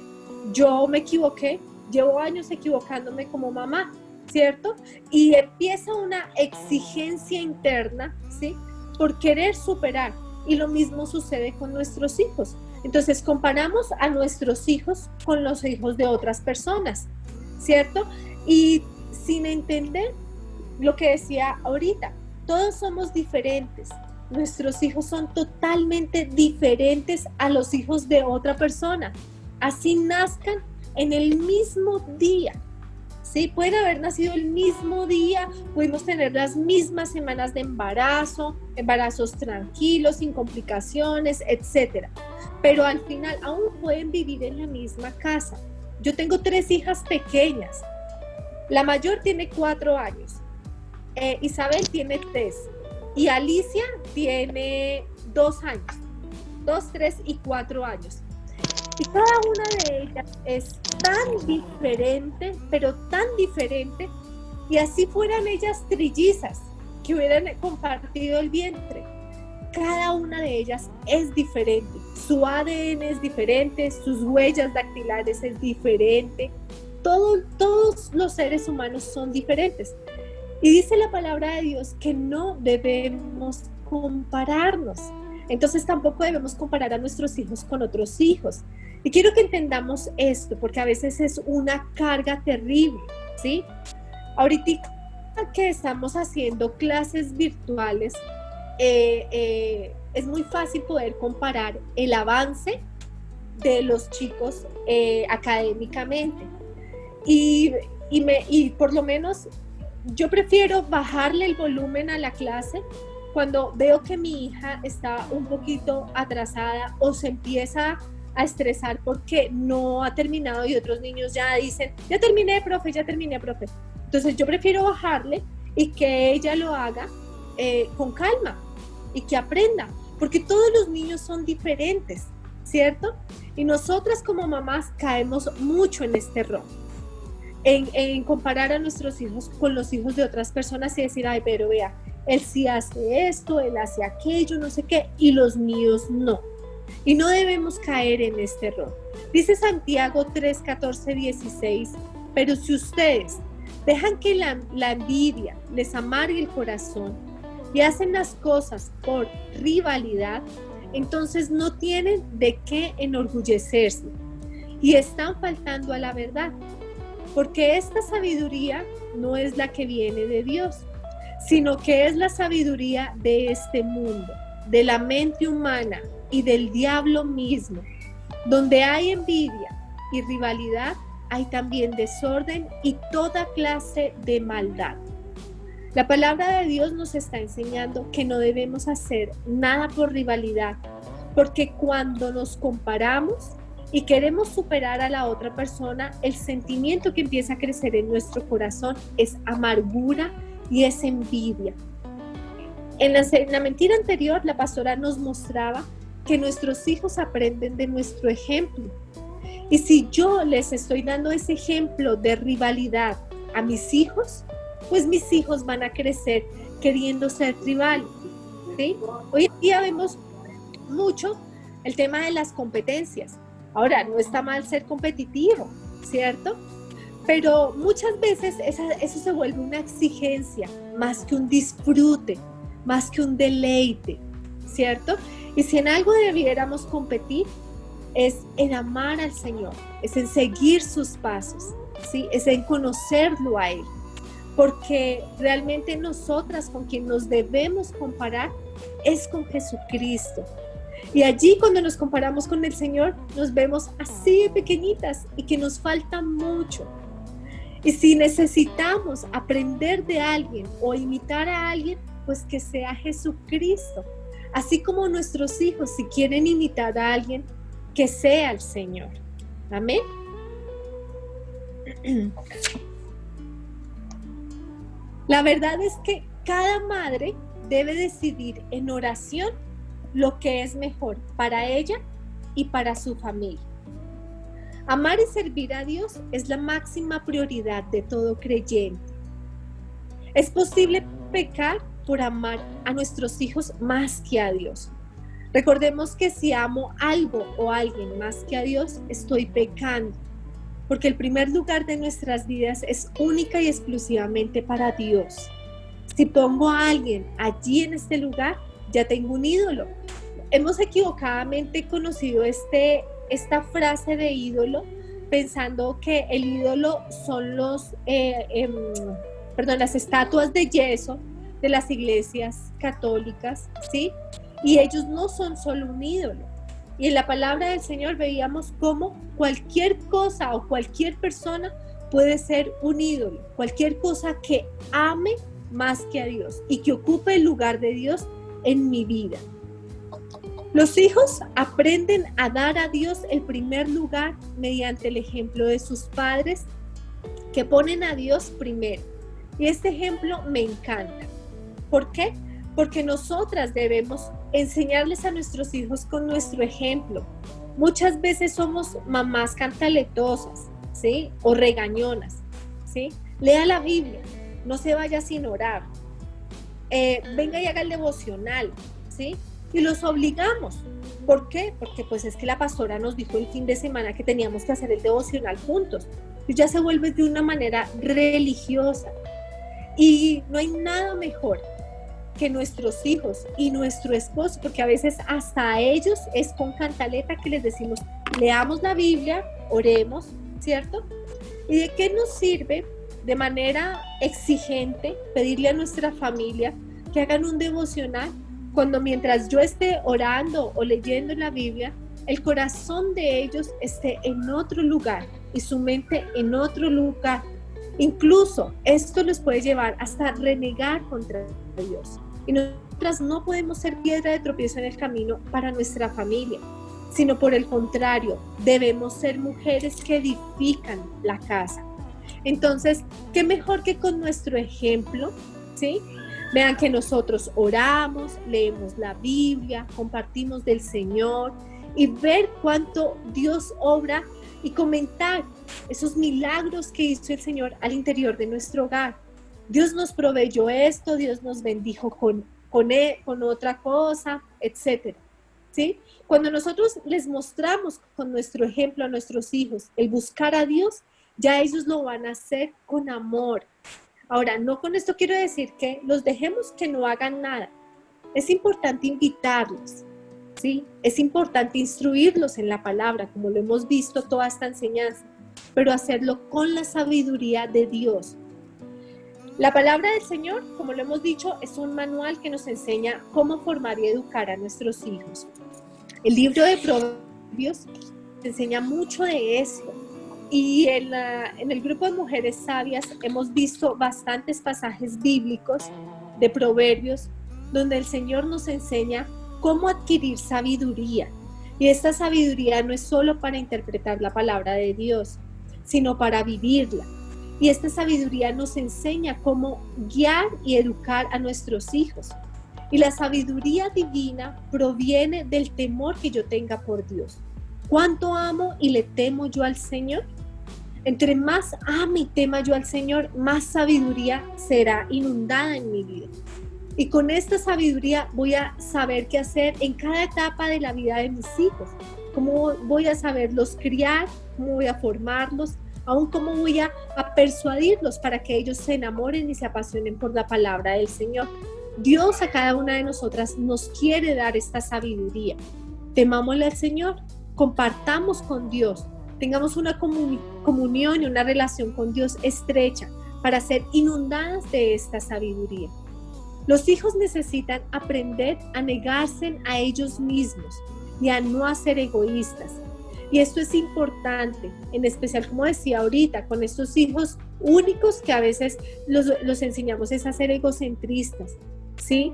Speaker 3: yo me equivoqué, llevo años equivocándome como mamá, ¿cierto? Y empieza una exigencia interna, ¿sí? Por querer superar. Y lo mismo sucede con nuestros hijos. Entonces comparamos a nuestros hijos con los hijos de otras personas, ¿cierto? Y sin entender lo que decía ahorita, todos somos diferentes. Nuestros hijos son totalmente diferentes a los hijos de otra persona. Así nazcan en el mismo día. Sí, pueden haber nacido el mismo día, pudimos tener las mismas semanas de embarazo, embarazos tranquilos, sin complicaciones, etc. Pero al final aún pueden vivir en la misma casa. Yo tengo 3 hijas pequeñas. La mayor tiene 4 años, Isabel tiene 3 y Alicia tiene 2 años, 2, 3 y 4 años. Y cada una de ellas es tan diferente, pero tan diferente, y así fueran ellas trillizas, que hubieran compartido el vientre. Cada una de ellas es diferente, su ADN es diferente, sus huellas dactilares es diferente, todos los seres humanos son diferentes. Y dice la palabra de Dios que no debemos compararnos. Entonces tampoco debemos comparar a nuestros hijos con otros hijos. Y quiero que entendamos esto, porque a veces es una carga terrible, ¿sí? Ahorita que estamos haciendo clases virtuales, es muy fácil poder comparar el avance de los chicos académicamente. Y por lo menos yo prefiero bajarle el volumen a la clase cuando veo que mi hija está un poquito atrasada o se empieza a estresar porque no ha terminado y otros niños ya dicen, ya terminé, profe. Entonces yo prefiero bajarle y que ella lo haga con calma y que aprenda, porque todos los niños son diferentes, ¿cierto? Y nosotras como mamás caemos mucho en este error, en comparar a nuestros hijos con los hijos de otras personas y decir, ay, pero vea, él sí hace esto, él hace aquello, no sé qué, y los míos no. Y no debemos caer en este error. Dice Santiago 3, 14, 16, pero si ustedes dejan que la envidia les amargue el corazón y hacen las cosas por rivalidad, entonces no tienen de qué enorgullecerse y están faltando a la verdad, porque esta sabiduría no es la que viene de Dios, sino que es la sabiduría de este mundo, de la mente humana y del diablo mismo. Donde hay envidia y rivalidad, hay también desorden y toda clase de maldad. La palabra de Dios nos está enseñando que no debemos hacer nada por rivalidad, porque cuando nos comparamos y queremos superar a la otra persona, el sentimiento que empieza a crecer en nuestro corazón es amargura y es envidia. En la mentira anterior, la pastora nos mostraba que nuestros hijos aprenden de nuestro ejemplo. Y si yo les estoy dando ese ejemplo de rivalidad a mis hijos, pues mis hijos van a crecer queriendo ser rivales, ¿sí? Hoy en día vemos mucho el tema de las competencias. Ahora, no está mal ser competitivo, ¿cierto? Pero muchas veces eso se vuelve una exigencia, más que un disfrute, más que un deleite, ¿cierto? Y si en algo debiéramos competir, es en amar al Señor, es en seguir sus pasos, ¿sí? Es en conocerlo a Él. Porque realmente nosotras con quien nos debemos comparar es con Jesucristo. Y allí cuando nos comparamos con el Señor, nos vemos así de pequeñitas y que nos falta mucho. Y si necesitamos aprender de alguien o imitar a alguien, pues que sea Jesucristo. Así como nuestros hijos, si quieren imitar a alguien, que sea el Señor. Amén. La verdad es que cada madre debe decidir en oración lo que es mejor para ella y para su familia. Amar y servir a Dios es la máxima prioridad de todo creyente. Es posible pecar por amar a nuestros hijos más que a Dios. Recordemos que si amo algo o a alguien más que a Dios, estoy pecando, porque el primer lugar de nuestras vidas es única y exclusivamente para Dios. Si pongo a alguien allí en este lugar, ya tengo un ídolo. Hemos equivocadamente conocido esta frase de ídolo, pensando que el ídolo son las estatuas de yeso de las iglesias católicas, ¿sí? Y ellos no son solo un ídolo. Y en la palabra del Señor veíamos cómo cualquier cosa o cualquier persona puede ser un ídolo, cualquier cosa que ame más que a Dios y que ocupe el lugar de Dios en mi vida. Los hijos aprenden a dar a Dios el primer lugar mediante el ejemplo de sus padres que ponen a Dios primero. Y este ejemplo me encanta. ¿Por qué? Porque nosotras debemos enseñarles a nuestros hijos con nuestro ejemplo. Muchas veces somos mamás cantaletosas, ¿sí? O regañonas, ¿sí? Lea la Biblia, no se vaya sin orar. Venga y haga el devocional, ¿sí? Y los obligamos. ¿Por qué? Porque pues es que la pastora nos dijo el fin de semana que teníamos que hacer el devocional juntos. Y ya se vuelve de una manera religiosa. Y no hay nada mejor que nuestros hijos y nuestro esposo, porque a veces hasta a ellos es con cantaleta que les decimos, leamos la Biblia, oremos, ¿cierto? ¿Y de qué nos sirve de manera exigente pedirle a nuestra familia que hagan un devocional cuando mientras yo esté orando o leyendo la Biblia, el corazón de ellos esté en otro lugar y su mente en otro lugar? Incluso esto les puede llevar hasta renegar contra Dios. Y nosotras no podemos ser piedra de tropiezo en el camino para nuestra familia, sino por el contrario, debemos ser mujeres que edifican la casa. Entonces, ¿qué mejor que con nuestro ejemplo? ¿Sí? Vean que nosotros oramos, leemos la Biblia, compartimos del Señor y ver cuánto Dios obra y comentar esos milagros que hizo el Señor al interior de nuestro hogar. Dios nos proveyó esto, Dios nos bendijo con otra cosa, etc. ¿Sí? Cuando nosotros les mostramos con nuestro ejemplo a nuestros hijos el buscar a Dios, ya ellos lo van a hacer con amor. Ahora, no con esto quiero decir que los dejemos que no hagan nada. Es importante invitarlos, ¿sí? Es importante instruirlos en la palabra, como lo hemos visto toda esta enseñanza, pero hacerlo con la sabiduría de Dios. La palabra del Señor, como lo hemos dicho, es un manual que nos enseña cómo formar y educar a nuestros hijos. El libro de Proverbios enseña mucho de esto. Y en el grupo de mujeres sabias hemos visto bastantes pasajes bíblicos de Proverbios donde el Señor nos enseña cómo adquirir sabiduría. Y esta sabiduría no es solo para interpretar la palabra de Dios, sino para vivirla. Y esta sabiduría nos enseña cómo guiar y educar a nuestros hijos. Y la sabiduría divina proviene del temor que yo tenga por Dios. ¿Cuánto amo y le temo yo al Señor? Entre más ame y tema yo al Señor, más sabiduría será inundada en mi vida. Y con esta sabiduría voy a saber qué hacer en cada etapa de la vida de mis hijos. Cómo voy a saberlos criar, cómo voy a formarlos, aún cómo voy a persuadirlos para que ellos se enamoren y se apasionen por la palabra del Señor. Dios a cada una de nosotras nos quiere dar esta sabiduría. Temámosle al Señor, compartamos con Dios, tengamos una comunión y una relación con Dios estrecha para ser inundadas de esta sabiduría. Los hijos necesitan aprender a negarse a ellos mismos y a no ser egoístas. Y esto es importante, en especial, como decía ahorita, con estos hijos únicos que a veces los enseñamos es a ser egocentristas, ¿sí?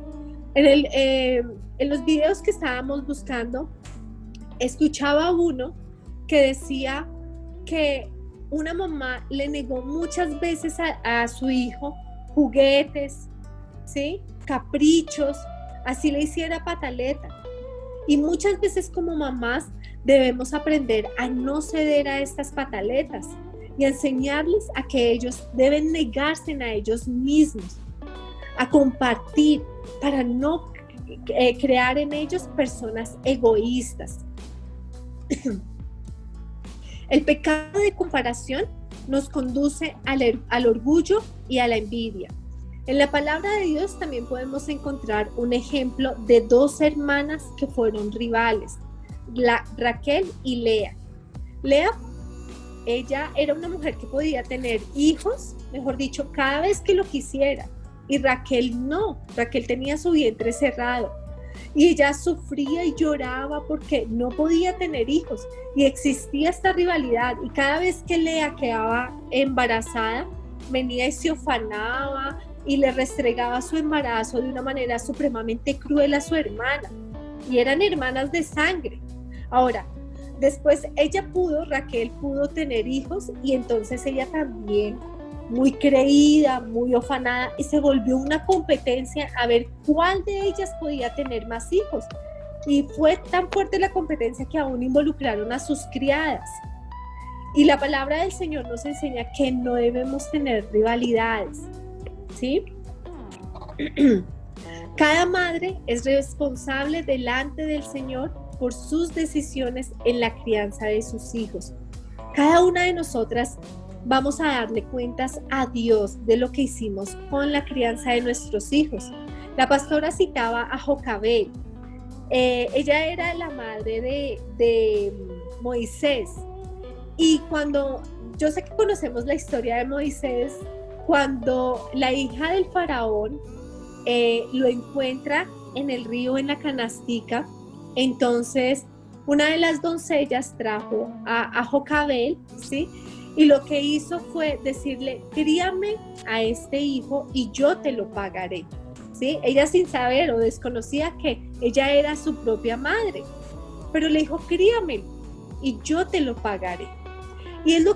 Speaker 3: En los videos que estábamos buscando, escuchaba uno que decía que una mamá le negó muchas veces a su hijo juguetes, ¿sí? Caprichos, así le hiciera pataleta. Y muchas veces como mamás debemos aprender a no ceder a estas pataletas y a enseñarles a que ellos deben negarse a ellos mismos, a compartir para no crear en ellos personas egoístas. El pecado de comparación nos conduce al orgullo y a la envidia. En la palabra de Dios también podemos encontrar un ejemplo de dos hermanas que fueron rivales, Raquel y Lea. Lea, ella era una mujer que podía tener hijos, mejor dicho, cada vez que lo quisiera. Y Raquel no, Raquel tenía su vientre cerrado. Y ella sufría y lloraba porque no podía tener hijos. Y existía esta rivalidad. Y cada vez que Lea quedaba embarazada, venía y se ufanaba y le restregaba su embarazo de una manera supremamente cruel a su hermana. Y eran hermanas de sangre. Ahora, después Raquel pudo tener hijos y entonces ella también, muy creída, muy ufanada, y se volvió una competencia a ver cuál de ellas podía tener más hijos. Y fue tan fuerte la competencia que aún involucraron a sus criadas. Y la palabra del Señor nos enseña que no debemos tener rivalidades, ¿sí? Cada madre es responsable delante del Señor por sus decisiones en la crianza de sus hijos. Cada una de nosotras vamos a darle cuentas a Dios de lo que hicimos con la crianza de nuestros hijos. La pastora citaba a Jocabed. Ella era la madre de Moisés. Y yo sé que conocemos la historia de Moisés, cuando la hija del faraón lo encuentra en el río, en la canastica, entonces una de las doncellas trajo a Jocabed, ¿sí? Y lo que hizo fue decirle: críame a este hijo y yo te lo pagaré, ¿sí? Ella, sin saber o desconocía que ella era su propia madre, pero le dijo: críame y yo te lo pagaré. Y es lo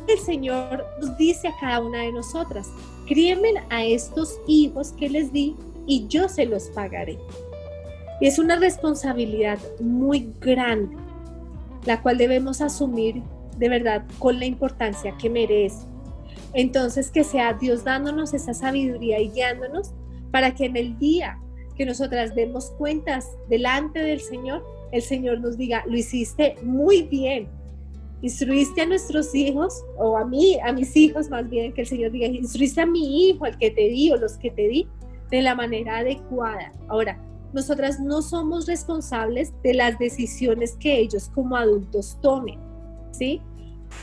Speaker 3: que el Señor nos dice a cada una de nosotras: críenme a estos hijos que les di y yo se los pagaré. Y es una responsabilidad muy grande, la cual debemos asumir de verdad con la importancia que merece. Entonces, que sea Dios dándonos esa sabiduría y guiándonos para que en el día que nosotras demos cuentas delante del Señor, el Señor nos diga: lo hiciste muy bien. Instruiste a nuestros hijos, o a mis hijos más bien, que el Señor diga: instruiste a mi hijo, al que te di o los que te di, de la manera adecuada. Ahora, nosotras no somos responsables de las decisiones que ellos como adultos tomen, ¿sí?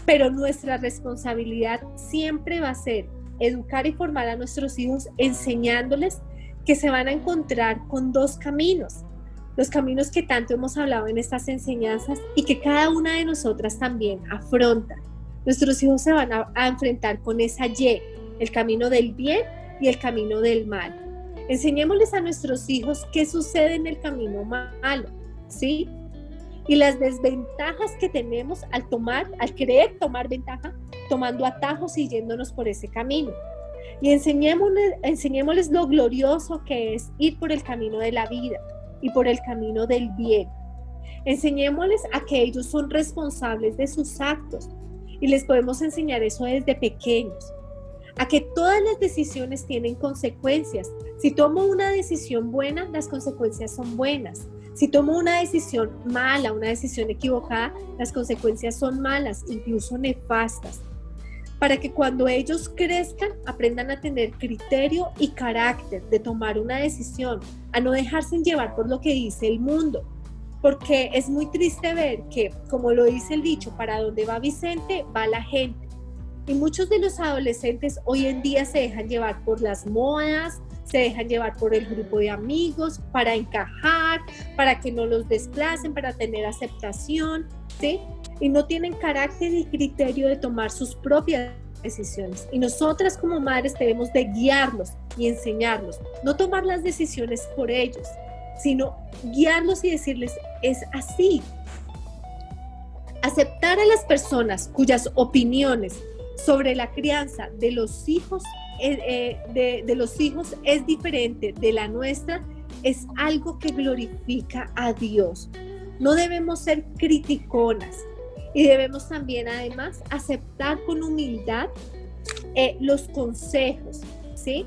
Speaker 3: Pero nuestra responsabilidad siempre va a ser educar y formar a nuestros hijos, enseñándoles que se van a encontrar con dos caminos, los caminos que tanto hemos hablado en estas enseñanzas y que cada una de nosotras también afronta. Nuestros hijos se van a enfrentar con esa Y, el camino del bien y el camino del mal. Enseñémosles a nuestros hijos qué sucede en el camino malo, ¿sí? Y las desventajas que tenemos al querer tomar ventaja, tomando atajos y yéndonos por ese camino. Y enseñémosles lo glorioso que es ir por el camino de la vida y por el camino del bien. Enseñémosles a que ellos son responsables de sus actos y les podemos enseñar eso desde pequeños. A que todas las decisiones tienen consecuencias. Si tomo una decisión buena, las consecuencias son buenas. Si tomo una decisión mala, una decisión equivocada, las consecuencias son malas, incluso nefastas. Para que cuando ellos crezcan, aprendan a tener criterio y carácter de tomar una decisión, a no dejarse llevar por lo que dice el mundo. Porque es muy triste ver que, como lo dice el dicho, para donde va Vicente, va la gente. Y muchos de los adolescentes hoy en día se dejan llevar por las modas, se dejan llevar por el grupo de amigos para encajar, para que no los desplacen, para tener aceptación, ¿sí? Y no tienen carácter y criterio de tomar sus propias decisiones. Y nosotras como madres debemos de guiarlos y enseñarlos, no tomar las decisiones por ellos, sino guiarlos y decirles, es así. Aceptar a las personas cuyas opiniones sobre la crianza de los hijos, de los hijos es diferente de la nuestra, es algo que glorifica a Dios. No debemos ser criticonas y debemos también además aceptar con humildad los consejos, ¿sí?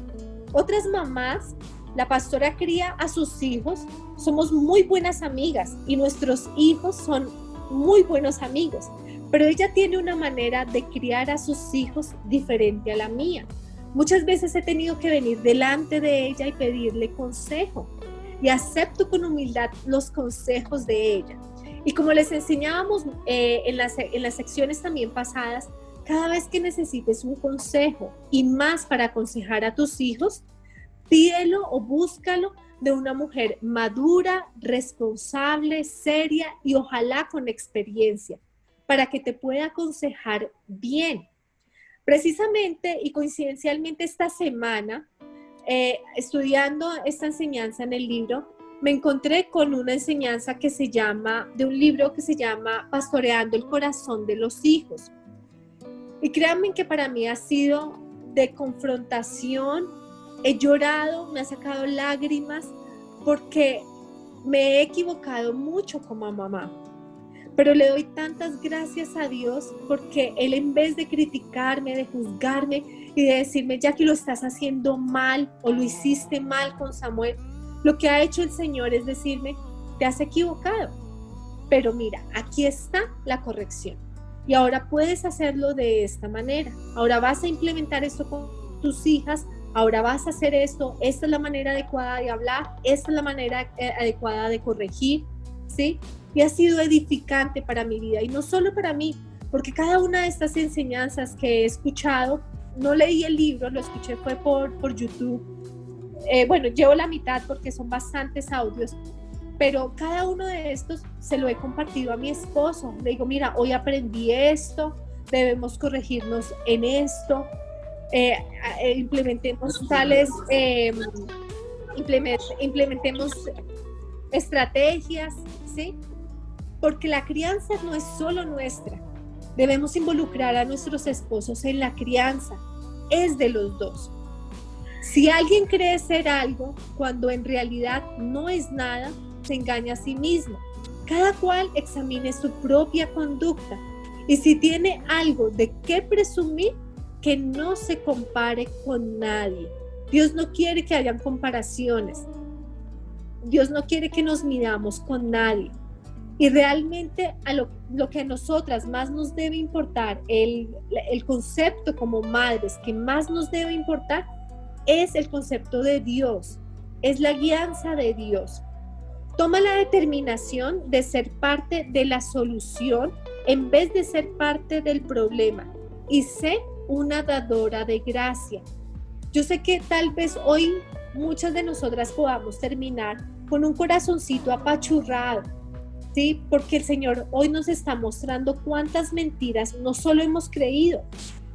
Speaker 3: Otras mamás, la pastora cría a sus hijos, somos muy buenas amigas y nuestros hijos son muy buenos amigos, pero ella tiene una manera de criar a sus hijos diferente a la mía. Muchas veces he tenido que venir delante de ella y pedirle consejo y acepto con humildad los consejos de ella. Y como les enseñábamos en las secciones también pasadas, cada vez que necesites un consejo y más para aconsejar a tus hijos, pídelo o búscalo de una mujer madura, responsable, seria y ojalá con experiencia, para que te pueda aconsejar bien. Precisamente y coincidencialmente esta semana, estudiando esta enseñanza en el libro, me encontré con una enseñanza de un libro que se llama Pastoreando el corazón de los hijos. Y créanme que para mí ha sido de confrontación, he llorado, me ha sacado lágrimas, porque me he equivocado mucho como mamá. Pero le doy tantas gracias a Dios porque Él, en vez de criticarme, de juzgarme y de decirme, Jackie, lo estás haciendo mal o lo hiciste mal con Samuel, lo que ha hecho el Señor es decirme, te has equivocado, pero mira, aquí está la corrección y ahora puedes hacerlo de esta manera. Ahora vas a implementar esto con tus hijas, ahora vas a hacer esto, esta es la manera adecuada de hablar, esta es la manera adecuada de corregir, ¿sí? Y ha sido edificante para mi vida, y no solo para mí, porque cada una de estas enseñanzas que he escuchado, no leí el libro, lo escuché fue por YouTube. Bueno, llevo la mitad porque son bastantes audios, pero cada uno de estos se lo he compartido a mi esposo. Le digo, mira, hoy aprendí esto, debemos corregirnos en esto, implementemos implementemos estrategias, ¿sí? Porque la crianza no es solo nuestra. Debemos involucrar a nuestros esposos en la crianza. Es de los dos. Si alguien cree ser algo cuando en realidad no es nada, se engaña a sí mismo. Cada cual examine su propia conducta y si tiene algo de qué presumir, que no se compare con nadie. Dios no quiere que hayan comparaciones. Dios no quiere que nos midamos con nadie. Y realmente lo que a nosotras más nos debe importar, el concepto como madres que más nos debe importar, es el concepto de Dios, es la guianza de Dios. Toma la determinación de ser parte de la solución en vez de ser parte del problema y sé una dadora de gracia. Yo sé que tal vez hoy muchas de nosotras podamos terminar con un corazoncito apachurrado, ¿sí? Porque el Señor hoy nos está mostrando cuántas mentiras no solo hemos creído,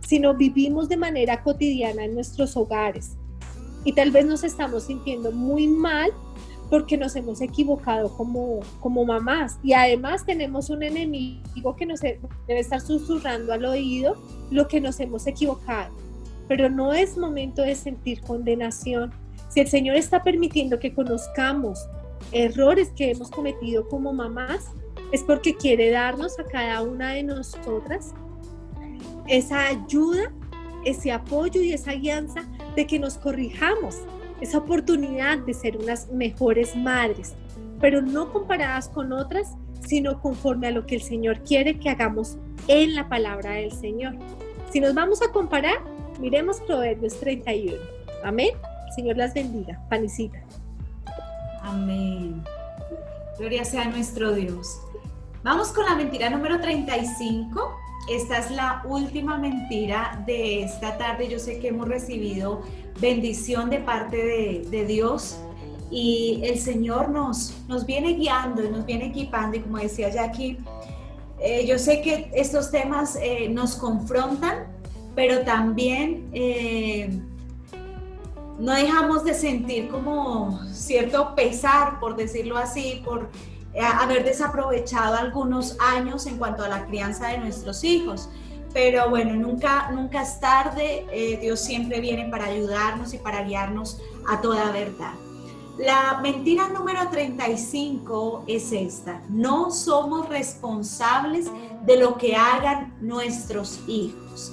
Speaker 3: sino vivimos de manera cotidiana en nuestros hogares. Y tal vez nos estamos sintiendo muy mal porque nos hemos equivocado como mamás. Y además tenemos un enemigo que nos debe estar susurrando al oído lo que nos hemos equivocado. Pero no es momento de sentir condenación. Si el Señor está permitiendo que conozcamos errores que hemos cometido como mamás, es porque quiere darnos a cada una de nosotras esa ayuda, ese apoyo y esa guianza de que nos corrijamos, esa oportunidad de ser unas mejores madres, pero no comparadas con otras, sino conforme a lo que el Señor quiere que hagamos en la palabra del Señor. Si nos vamos a comparar, miremos Proverbios 31. Amén. El Señor las bendiga. Panicita.
Speaker 1: Amén. Gloria sea a nuestro Dios. Vamos con la mentira número 35. Esta es la última mentira de esta tarde. Yo sé que hemos recibido bendición de parte de Dios y el Señor nos viene guiando y nos viene equipando. Y como decía Jackie, yo sé que estos temas nos confrontan, pero también no dejamos de sentir como cierto pesar, por decirlo así, por haber desaprovechado algunos años en cuanto a la crianza de nuestros hijos. Pero bueno, nunca es tarde. Dios siempre viene para ayudarnos y para guiarnos a toda verdad. La mentira número 35 es esta: no somos responsables de lo que hagan nuestros hijos.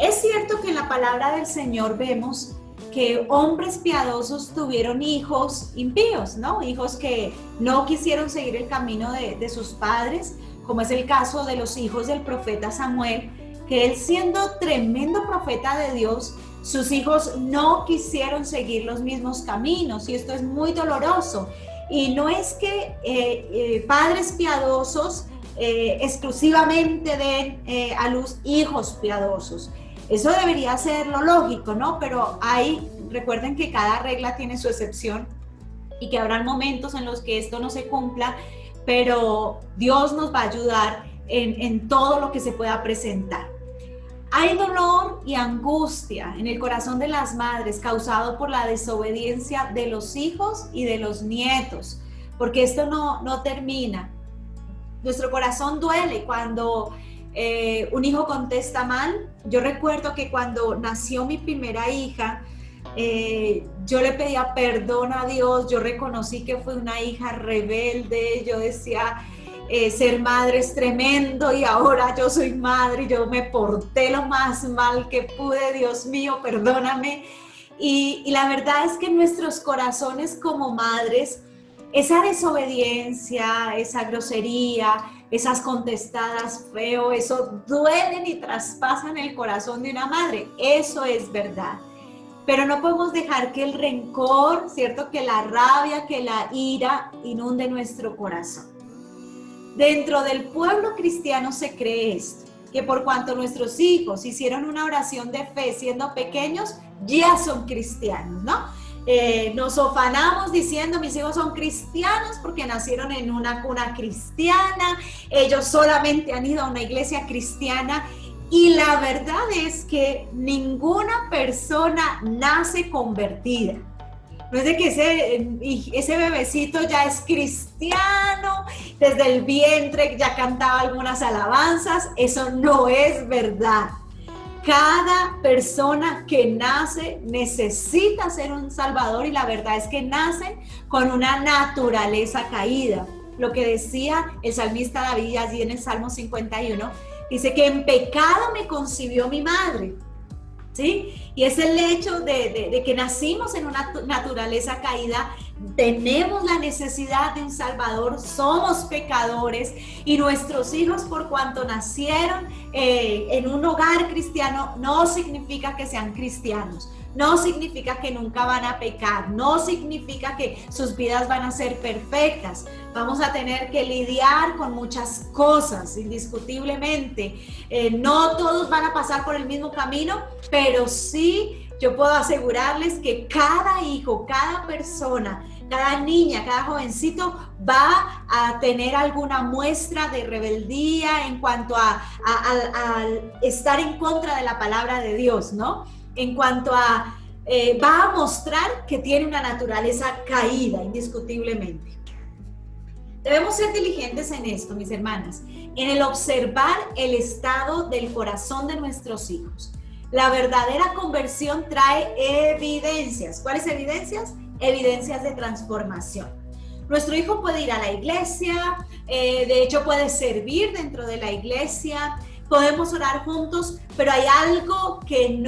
Speaker 1: Es cierto que en la palabra del Señor vemos que hombres piadosos tuvieron hijos impíos, ¿no? Hijos que no quisieron seguir el camino de sus padres, como es el caso de los hijos del profeta Samuel, que él, siendo tremendo profeta de Dios, sus hijos no quisieron seguir los mismos caminos, y esto es muy doloroso. Y no es que padres piadosos exclusivamente den a luz hijos piadosos. Eso debería ser lo lógico, ¿no? Pero recuerden que cada regla tiene su excepción y que habrán momentos en los que esto no se cumpla, pero Dios nos va a ayudar en todo lo que se pueda presentar. Hay dolor y angustia en el corazón de las madres causado por la desobediencia de los hijos y de los nietos, porque esto no termina. Nuestro corazón duele cuando un hijo contesta mal. Yo recuerdo que cuando nació mi primera hija, yo le pedía perdón a Dios. Yo reconocí que fue una hija rebelde. Yo decía, ser madre es tremendo, y ahora yo soy madre y yo me porté lo más mal que pude. Dios mío, perdóname. Y la verdad es que en nuestros corazones como madres, esa desobediencia, esa grosería, esas contestadas feo, eso duelen y traspasan el corazón de una madre. Eso es verdad. Pero no podemos dejar que el rencor, ¿cierto?, que la rabia, que la ira inunde nuestro corazón. Dentro del pueblo cristiano se cree esto, que por cuanto nuestros hijos hicieron una oración de fe siendo pequeños, ya son cristianos, ¿no? Nos ufanamos diciendo, mis hijos son cristianos porque nacieron en una cuna cristiana, ellos solamente han ido a una iglesia cristiana, y la verdad es que ninguna persona nace convertida. No es de que ese bebecito ya es cristiano, desde el vientre ya cantaba algunas alabanzas. Eso no es verdad. Cada persona que nace necesita ser un salvador, y la verdad es que nacen con una naturaleza caída. Lo que decía el salmista David allí en el Salmo 51, dice que en pecado me concibió mi madre, ¿sí? Y es el hecho de que nacimos en una naturaleza caída. Tenemos la necesidad de un Salvador, somos pecadores, y nuestros hijos, por cuanto nacieron en un hogar cristiano, no significa que sean cristianos, no significa que nunca van a pecar, no significa que sus vidas van a ser perfectas. Vamos a tener que lidiar con muchas cosas, indiscutiblemente. No todos van a pasar por el mismo camino, pero sí yo puedo asegurarles que cada hijo, cada persona, cada niña, cada jovencito va a tener alguna muestra de rebeldía en cuanto a estar en contra de la palabra de Dios, ¿no? En cuanto va a mostrar que tiene una naturaleza caída, indiscutiblemente. Debemos ser diligentes en esto, mis hermanas, en el observar el estado del corazón de nuestros hijos. La verdadera conversión trae evidencias. ¿Cuáles evidencias? Evidencias de transformación. Nuestro hijo puede ir a la iglesia, de hecho puede servir dentro de la iglesia, podemos orar juntos, pero hay algo que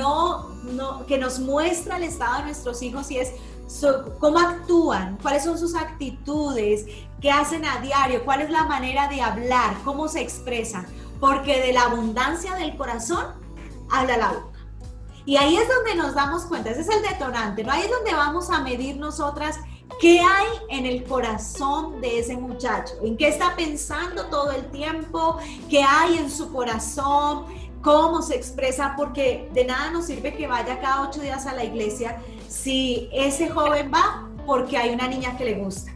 Speaker 1: que nos muestra el estado de nuestros hijos, y es cómo actúan, cuáles son sus actitudes, qué hacen a diario, cuál es la manera de hablar, cómo se expresan, porque de la abundancia del corazón habla la boca. Y ahí es donde nos damos cuenta, ese es el detonante, ¿no? Ahí es donde vamos a medir nosotras ¿Qué hay en el corazón de ese muchacho? ¿En qué está pensando todo el tiempo? ¿Qué hay en su corazón? ¿Cómo se expresa? Porque de nada nos sirve que vaya cada 8 días a la iglesia si ese joven va porque hay una niña que le gusta.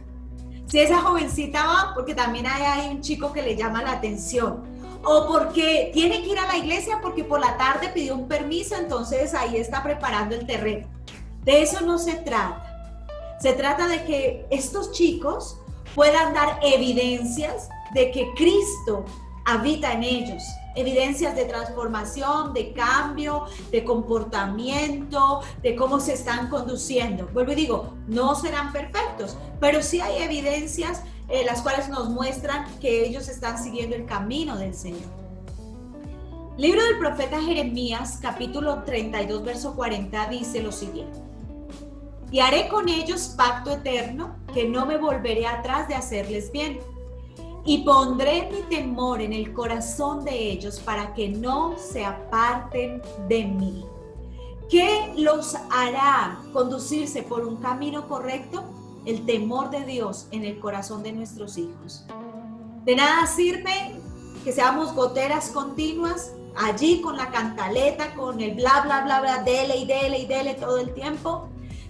Speaker 1: Si esa jovencita va porque también hay un chico que le llama la atención. O porque tiene que ir a la iglesia porque por la tarde pidió un permiso, entonces ahí está preparando el terreno. De eso no se trata. Se trata de que estos chicos puedan dar evidencias de que Cristo habita en ellos, evidencias de transformación, de cambio, de comportamiento, de cómo se están conduciendo. Vuelvo y digo, no serán perfectos, pero sí hay evidencias las cuales nos muestran que ellos están siguiendo el camino del Señor. Libro del profeta Jeremías, capítulo 32, verso 40, dice lo siguiente: y haré con ellos pacto eterno, que no me volveré atrás de hacerles bien. Y pondré mi temor en el corazón de ellos para que no se aparten de mí. ¿Qué los hará conducirse por un camino correcto? El temor de Dios en el corazón de nuestros hijos. De nada sirve que seamos goteras continuas, allí con la cantaleta, con el bla, bla, bla, bla, dele y dele y dele todo el tiempo.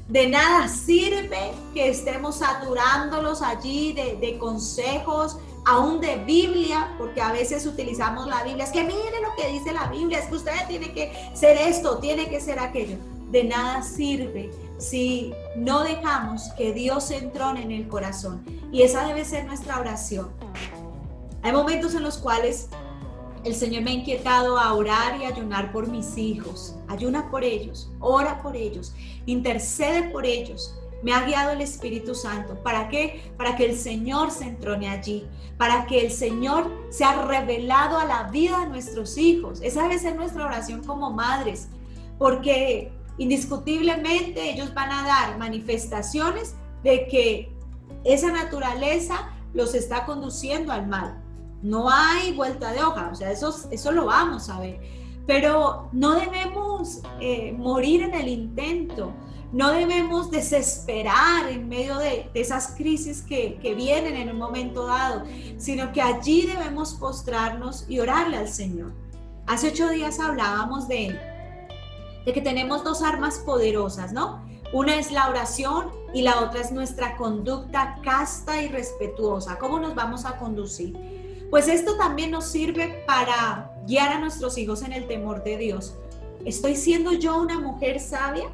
Speaker 1: De nada sirve que estemos saturándolos allí de consejos, aún de Biblia, porque a veces utilizamos la Biblia. Es que mire lo que dice la Biblia, es que usted tiene que ser esto, tiene que ser aquello. De nada sirve si no dejamos que Dios se entrone en el corazón. Y esa debe ser nuestra oración. Hay momentos en los cuales el Señor me ha inquietado a orar y ayunar por mis hijos. Ayuna por ellos, ora por ellos, intercede por ellos. Me ha guiado el Espíritu Santo. ¿Para qué? Para que el Señor se entrone allí, para que el Señor sea revelado a la vida de nuestros hijos. Esa debe ser nuestra oración como madres, porque indiscutiblemente ellos van a dar manifestaciones de que esa naturaleza los está conduciendo al mal. No hay vuelta de hoja, o sea, eso lo vamos a ver. Pero no debemos morir en el intento, no debemos desesperar en medio de esas crisis que vienen en un momento dado, sino que allí debemos postrarnos y orarle al Señor. Hace 8 días hablábamos de que tenemos 2 armas poderosas, ¿no? Una es la oración y la otra es nuestra conducta casta y respetuosa. ¿Cómo nos vamos a conducir? Pues esto también nos sirve para guiar a nuestros hijos en el temor de Dios. ¿Estoy siendo yo una mujer sabia?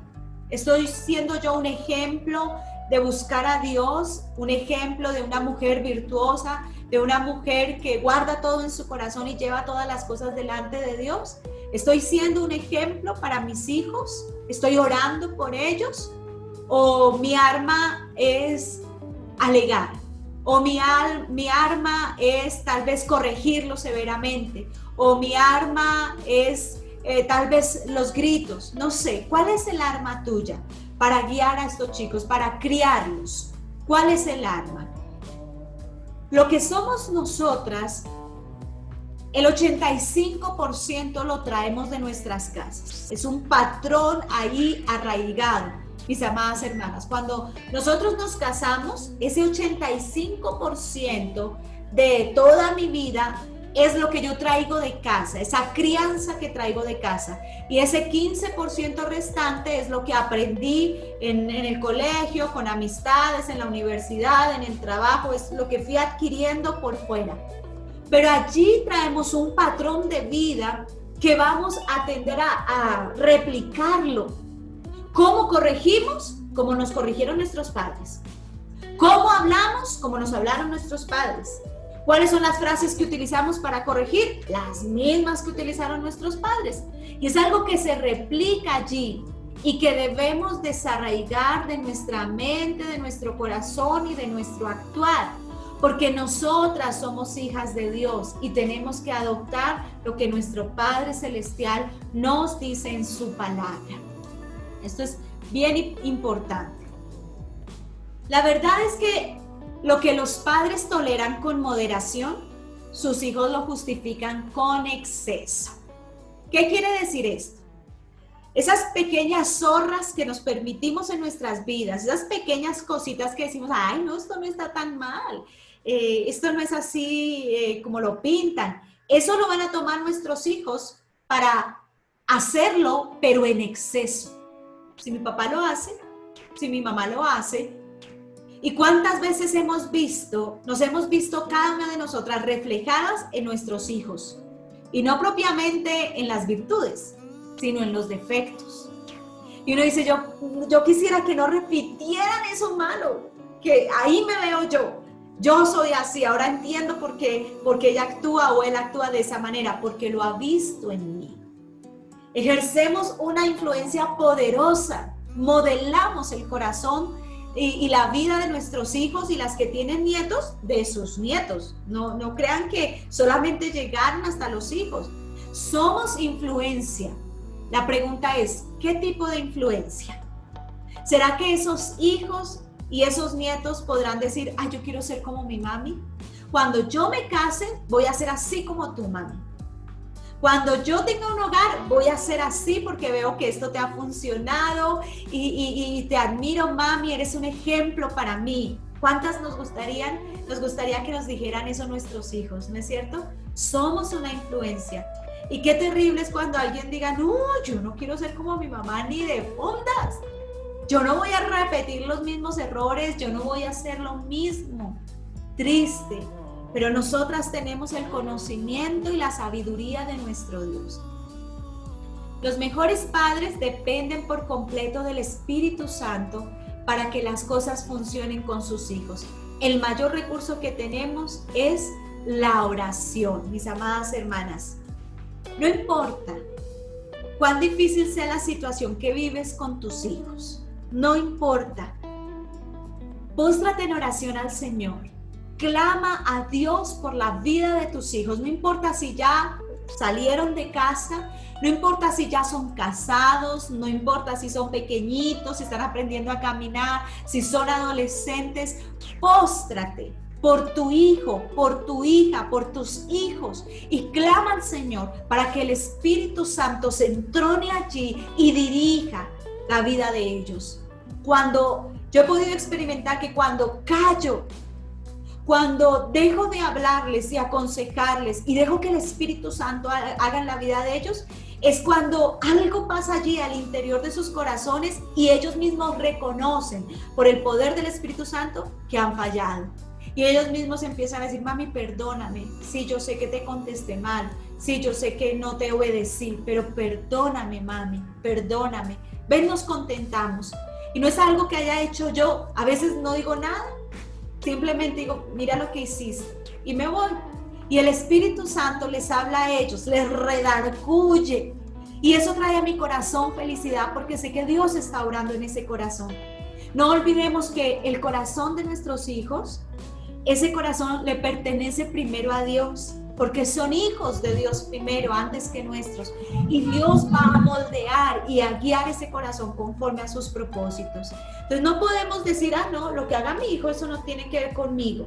Speaker 1: ¿Estoy siendo yo un ejemplo de buscar a Dios? ¿Un ejemplo de una mujer virtuosa? ¿De una mujer que guarda todo en su corazón y lleva todas las cosas delante de Dios? ¿Estoy siendo un ejemplo para mis hijos? ¿Estoy orando por ellos? ¿O mi arma es alegar? ¿O mi arma es tal vez corregirlos severamente? ¿O mi arma es tal vez los gritos? No sé, ¿cuál es el arma tuya para guiar a estos chicos, para criarlos? ¿Cuál es el arma? Lo que somos nosotras, el 85% lo traemos de nuestras casas. Es un patrón ahí arraigado, mis amadas hermanas. Cuando nosotros nos casamos, ese 85% de toda mi vida es lo que yo traigo de casa, esa crianza que traigo de casa. Y ese 15% restante es lo que aprendí en el colegio, con amistades, en la universidad, en el trabajo, es lo que fui adquiriendo por fuera. Pero allí traemos un patrón de vida que vamos a tender a replicarlo. ¿Cómo corregimos? Como nos corrigieron nuestros padres. ¿Cómo hablamos? Como nos hablaron nuestros padres. ¿Cuáles son las frases que utilizamos para corregir? Las mismas que utilizaron nuestros padres. Y es algo que se replica allí y que debemos desarraigar de nuestra mente, de nuestro corazón y de nuestro actuar. Porque nosotras somos hijas de Dios y tenemos que adoptar lo que nuestro Padre Celestial nos dice en su palabra. Esto es bien importante. La verdad es que lo que los padres toleran con moderación, sus hijos lo justifican con exceso. ¿Qué quiere decir esto? esas pequeñas zorras que nos permitimos en nuestras vidas, esas pequeñas cositas que decimos, ay, no, esto no está tan mal, esto no es así como lo pintan. Eso lo van a tomar nuestros hijos para hacerlo, pero en exceso. Si mi papá lo hace, si mi mamá lo hace, ¿y cuántas veces nos hemos visto cada una de nosotras reflejadas en nuestros hijos? Y no propiamente en las virtudes, sino en los defectos. Y uno dice, yo quisiera que no repitieran eso malo, que ahí me veo yo soy así, ahora entiendo por qué ella actúa o él actúa de esa manera, porque lo ha visto en mí. Ejercemos una influencia poderosa, modelamos el corazón y la vida de nuestros hijos y las que tienen nietos, de sus nietos. No crean que solamente llegaron hasta los hijos. Somos influencia. La pregunta es, ¿qué tipo de influencia? ¿Será que esos hijos y esos nietos podrán decir, ay, yo quiero ser como mi mami? Cuando yo me case, voy a ser así como tu mami. Cuando yo tenga un hogar, voy a ser así porque veo que esto te ha funcionado y te admiro, mami, eres un ejemplo para mí. ¿Cuántas nos gustaría que nos dijeran eso nuestros hijos, no es cierto? Somos una influencia. Y qué terrible es cuando alguien diga, no, yo no quiero ser como mi mamá ni de fondas. Yo no voy a repetir los mismos errores, yo no voy a hacer lo mismo. Triste. Pero nosotras tenemos el conocimiento y la sabiduría de nuestro Dios. Los mejores padres dependen por completo del Espíritu Santo para que las cosas funcionen con sus hijos. El mayor recurso que tenemos es la oración, mis amadas hermanas. No importa cuán difícil sea la situación que vives con tus hijos, no importa. Póstrate en oración al Señor. Clama a Dios por la vida de tus hijos. No importa si ya salieron de casa, no importa si ya son casados, no importa si son pequeñitos, si están aprendiendo a caminar, si son adolescentes. Póstrate por tu hijo, por tu hija, por tus hijos y clama al Señor para que el Espíritu Santo se entrone allí y dirija la vida de ellos. Yo he podido experimentar que cuando callo, cuando dejo de hablarles y aconsejarles y dejo que el Espíritu Santo haga en la vida de ellos, es cuando algo pasa allí al interior de sus corazones y ellos mismos reconocen por el poder del Espíritu Santo que han fallado. Y ellos mismos empiezan a decir, mami, perdóname, sí, yo sé que te contesté mal, sí, yo sé que no te obedecí, pero perdóname, mami, perdóname. Ven, nos contentamos. Y no es algo que haya hecho yo, a veces no digo nada. Simplemente digo, mira lo que hiciste y me voy. Y el Espíritu Santo les habla a ellos, les redarguye. Y eso trae a mi corazón felicidad porque sé que Dios está obrando en ese corazón. No olvidemos que el corazón de nuestros hijos, ese corazón le pertenece primero a Dios, porque son hijos de Dios primero, antes que nuestros. Y Dios va a moldear y a guiar ese corazón conforme a sus propósitos. Entonces no podemos decir, no, lo que haga mi hijo, eso no tiene que ver conmigo.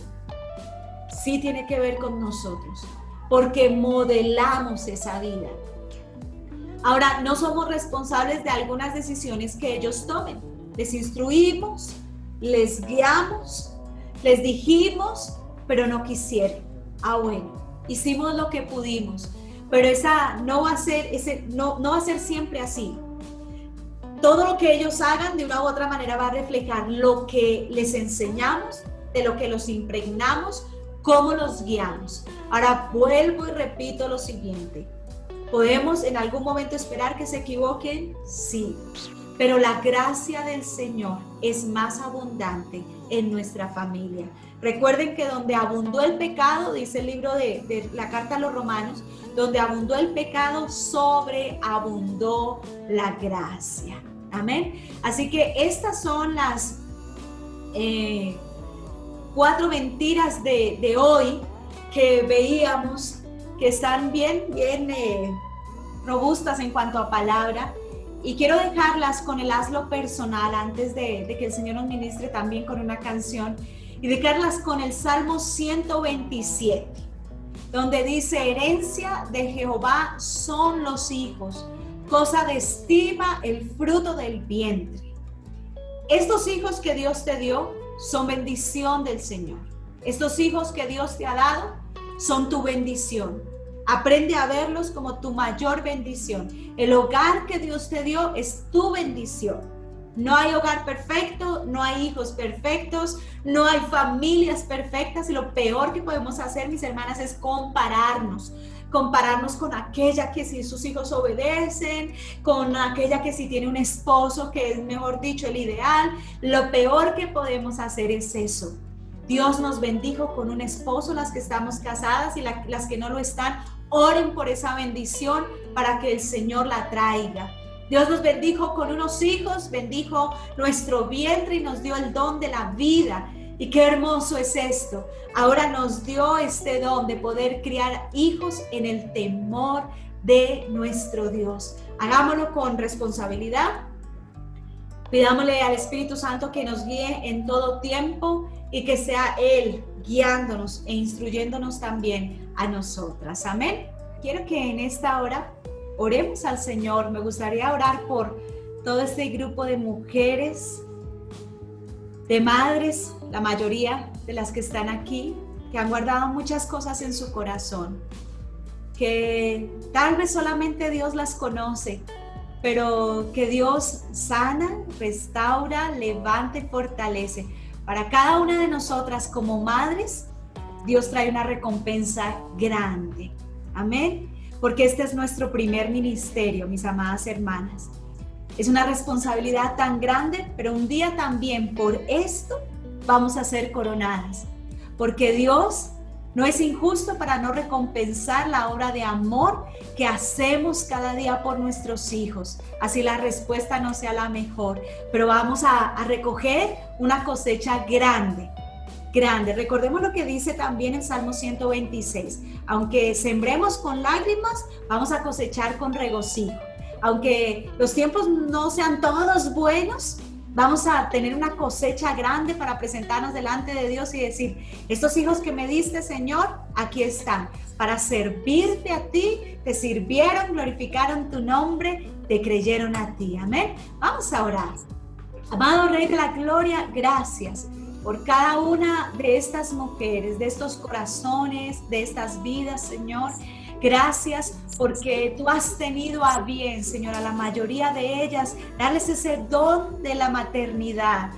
Speaker 1: Sí tiene que ver con nosotros, porque modelamos esa vida. Ahora, no somos responsables de algunas decisiones que ellos tomen. Les instruimos, les guiamos, les dijimos, pero no quisieron. Bueno. Hicimos lo que pudimos, pero no va a ser siempre así. Todo lo que ellos hagan de una u otra manera va a reflejar lo que les enseñamos, de lo que los impregnamos, cómo los guiamos. Ahora vuelvo y repito lo siguiente. ¿Podemos en algún momento esperar que se equivoquen? Sí, pero la gracia del Señor es más abundante en nuestra familia. Recuerden que donde abundó el pecado, dice el libro de la carta a los Romanos, donde abundó el pecado, sobreabundó la gracia. Amén. Así que estas son las 4 mentiras de hoy que veíamos, que están bien robustas en cuanto a palabra. Y quiero dejarlas con el hazlo personal antes de que el Señor nos ministre también con una canción. Y dejarlas con el Salmo 127, donde dice, herencia de Jehová son los hijos, cosa de estima el fruto del vientre. Estos hijos que Dios te dio son bendición del Señor. Estos hijos que Dios te ha dado son tu bendición. Aprende a verlos como tu mayor bendición. El hogar que Dios te dio es tu bendición. No hay hogar perfecto, no hay hijos perfectos, no hay familias perfectas, y lo peor que podemos hacer, mis hermanas, es compararnos con aquella que si sus hijos obedecen, con aquella que si tiene un esposo que es, mejor dicho, el ideal. Lo peor que podemos hacer es eso. Dios nos bendijo con un esposo, las que estamos casadas y las que no lo están, oren por esa bendición para que el Señor la traiga. Dios nos bendijo con unos hijos, bendijo nuestro vientre y nos dio el don de la vida. Y qué hermoso es esto. Ahora nos dio este don de poder criar hijos en el temor de nuestro Dios. Hagámoslo con responsabilidad. Pidámosle al Espíritu Santo que nos guíe en todo tiempo y que sea Él guiándonos e instruyéndonos también a nosotras. Amén. Quiero que en esta hora oremos al Señor. Me gustaría orar por todo este grupo de mujeres, de madres, la mayoría de las que están aquí, que han guardado muchas cosas en su corazón, que tal vez solamente Dios las conoce, pero que Dios sana, restaura, levanta y fortalece. Para cada una de nosotras como madres, Dios trae una recompensa grande. Amén. Porque este es nuestro primer ministerio, mis amadas hermanas. Es una responsabilidad tan grande, pero un día también por esto vamos a ser coronadas. Porque Dios no es injusto para no recompensar la obra de amor que hacemos cada día por nuestros hijos. Así la respuesta no sea la mejor, pero vamos a recoger una cosecha grande. Grande. Recordemos lo que dice también el Salmo 126. Aunque sembremos con lágrimas, vamos a cosechar con regocijo. Aunque los tiempos no sean todos buenos, vamos a tener una cosecha grande para presentarnos delante de Dios y decir: estos hijos que me diste, Señor, aquí están para servirte a ti, te sirvieron, glorificaron tu nombre, te creyeron a ti. Amén. Vamos a orar. Amado Rey de la Gloria, gracias por cada una de estas mujeres, de estos corazones, de estas vidas, Señor. Gracias porque tú has tenido a bien, Señor, a la mayoría de ellas, darles ese don de la maternidad,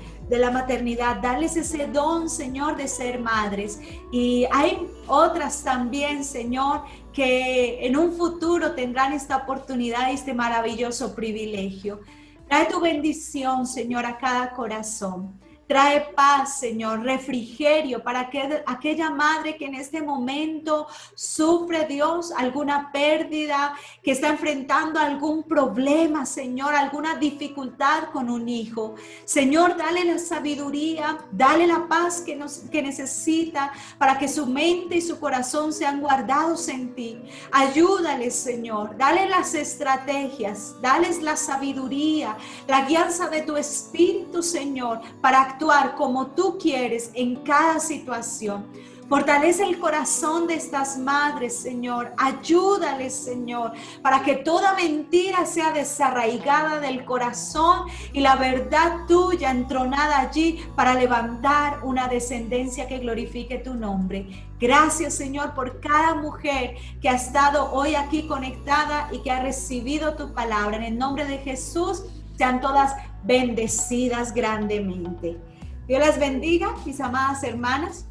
Speaker 1: darles ese don, Señor, de ser madres. Y hay otras también, Señor, que en un futuro tendrán esta oportunidad y este maravilloso privilegio. Trae tu bendición, Señor, a cada corazón. Trae paz, Señor, refrigerio para aquella madre que en este momento sufre, Dios, alguna pérdida, que está enfrentando algún problema, Señor, alguna dificultad con un hijo. Señor, dale la sabiduría, dale la paz que necesita para que su mente y su corazón sean guardados en ti. Ayúdale, Señor, dale las estrategias, dales la sabiduría, la guianza de tu Espíritu, Señor, para actuar como tú quieres en cada situación. Fortalece el corazón de estas madres, Señor. Ayúdales, Señor, para que toda mentira sea desarraigada del corazón y la verdad tuya entronada allí para levantar una descendencia que glorifique tu nombre. Gracias, Señor, por cada mujer que ha estado hoy aquí conectada y que ha recibido tu palabra. En el nombre de Jesús, sean todas bendecidas grandemente. Dios las bendiga, mis amadas hermanas.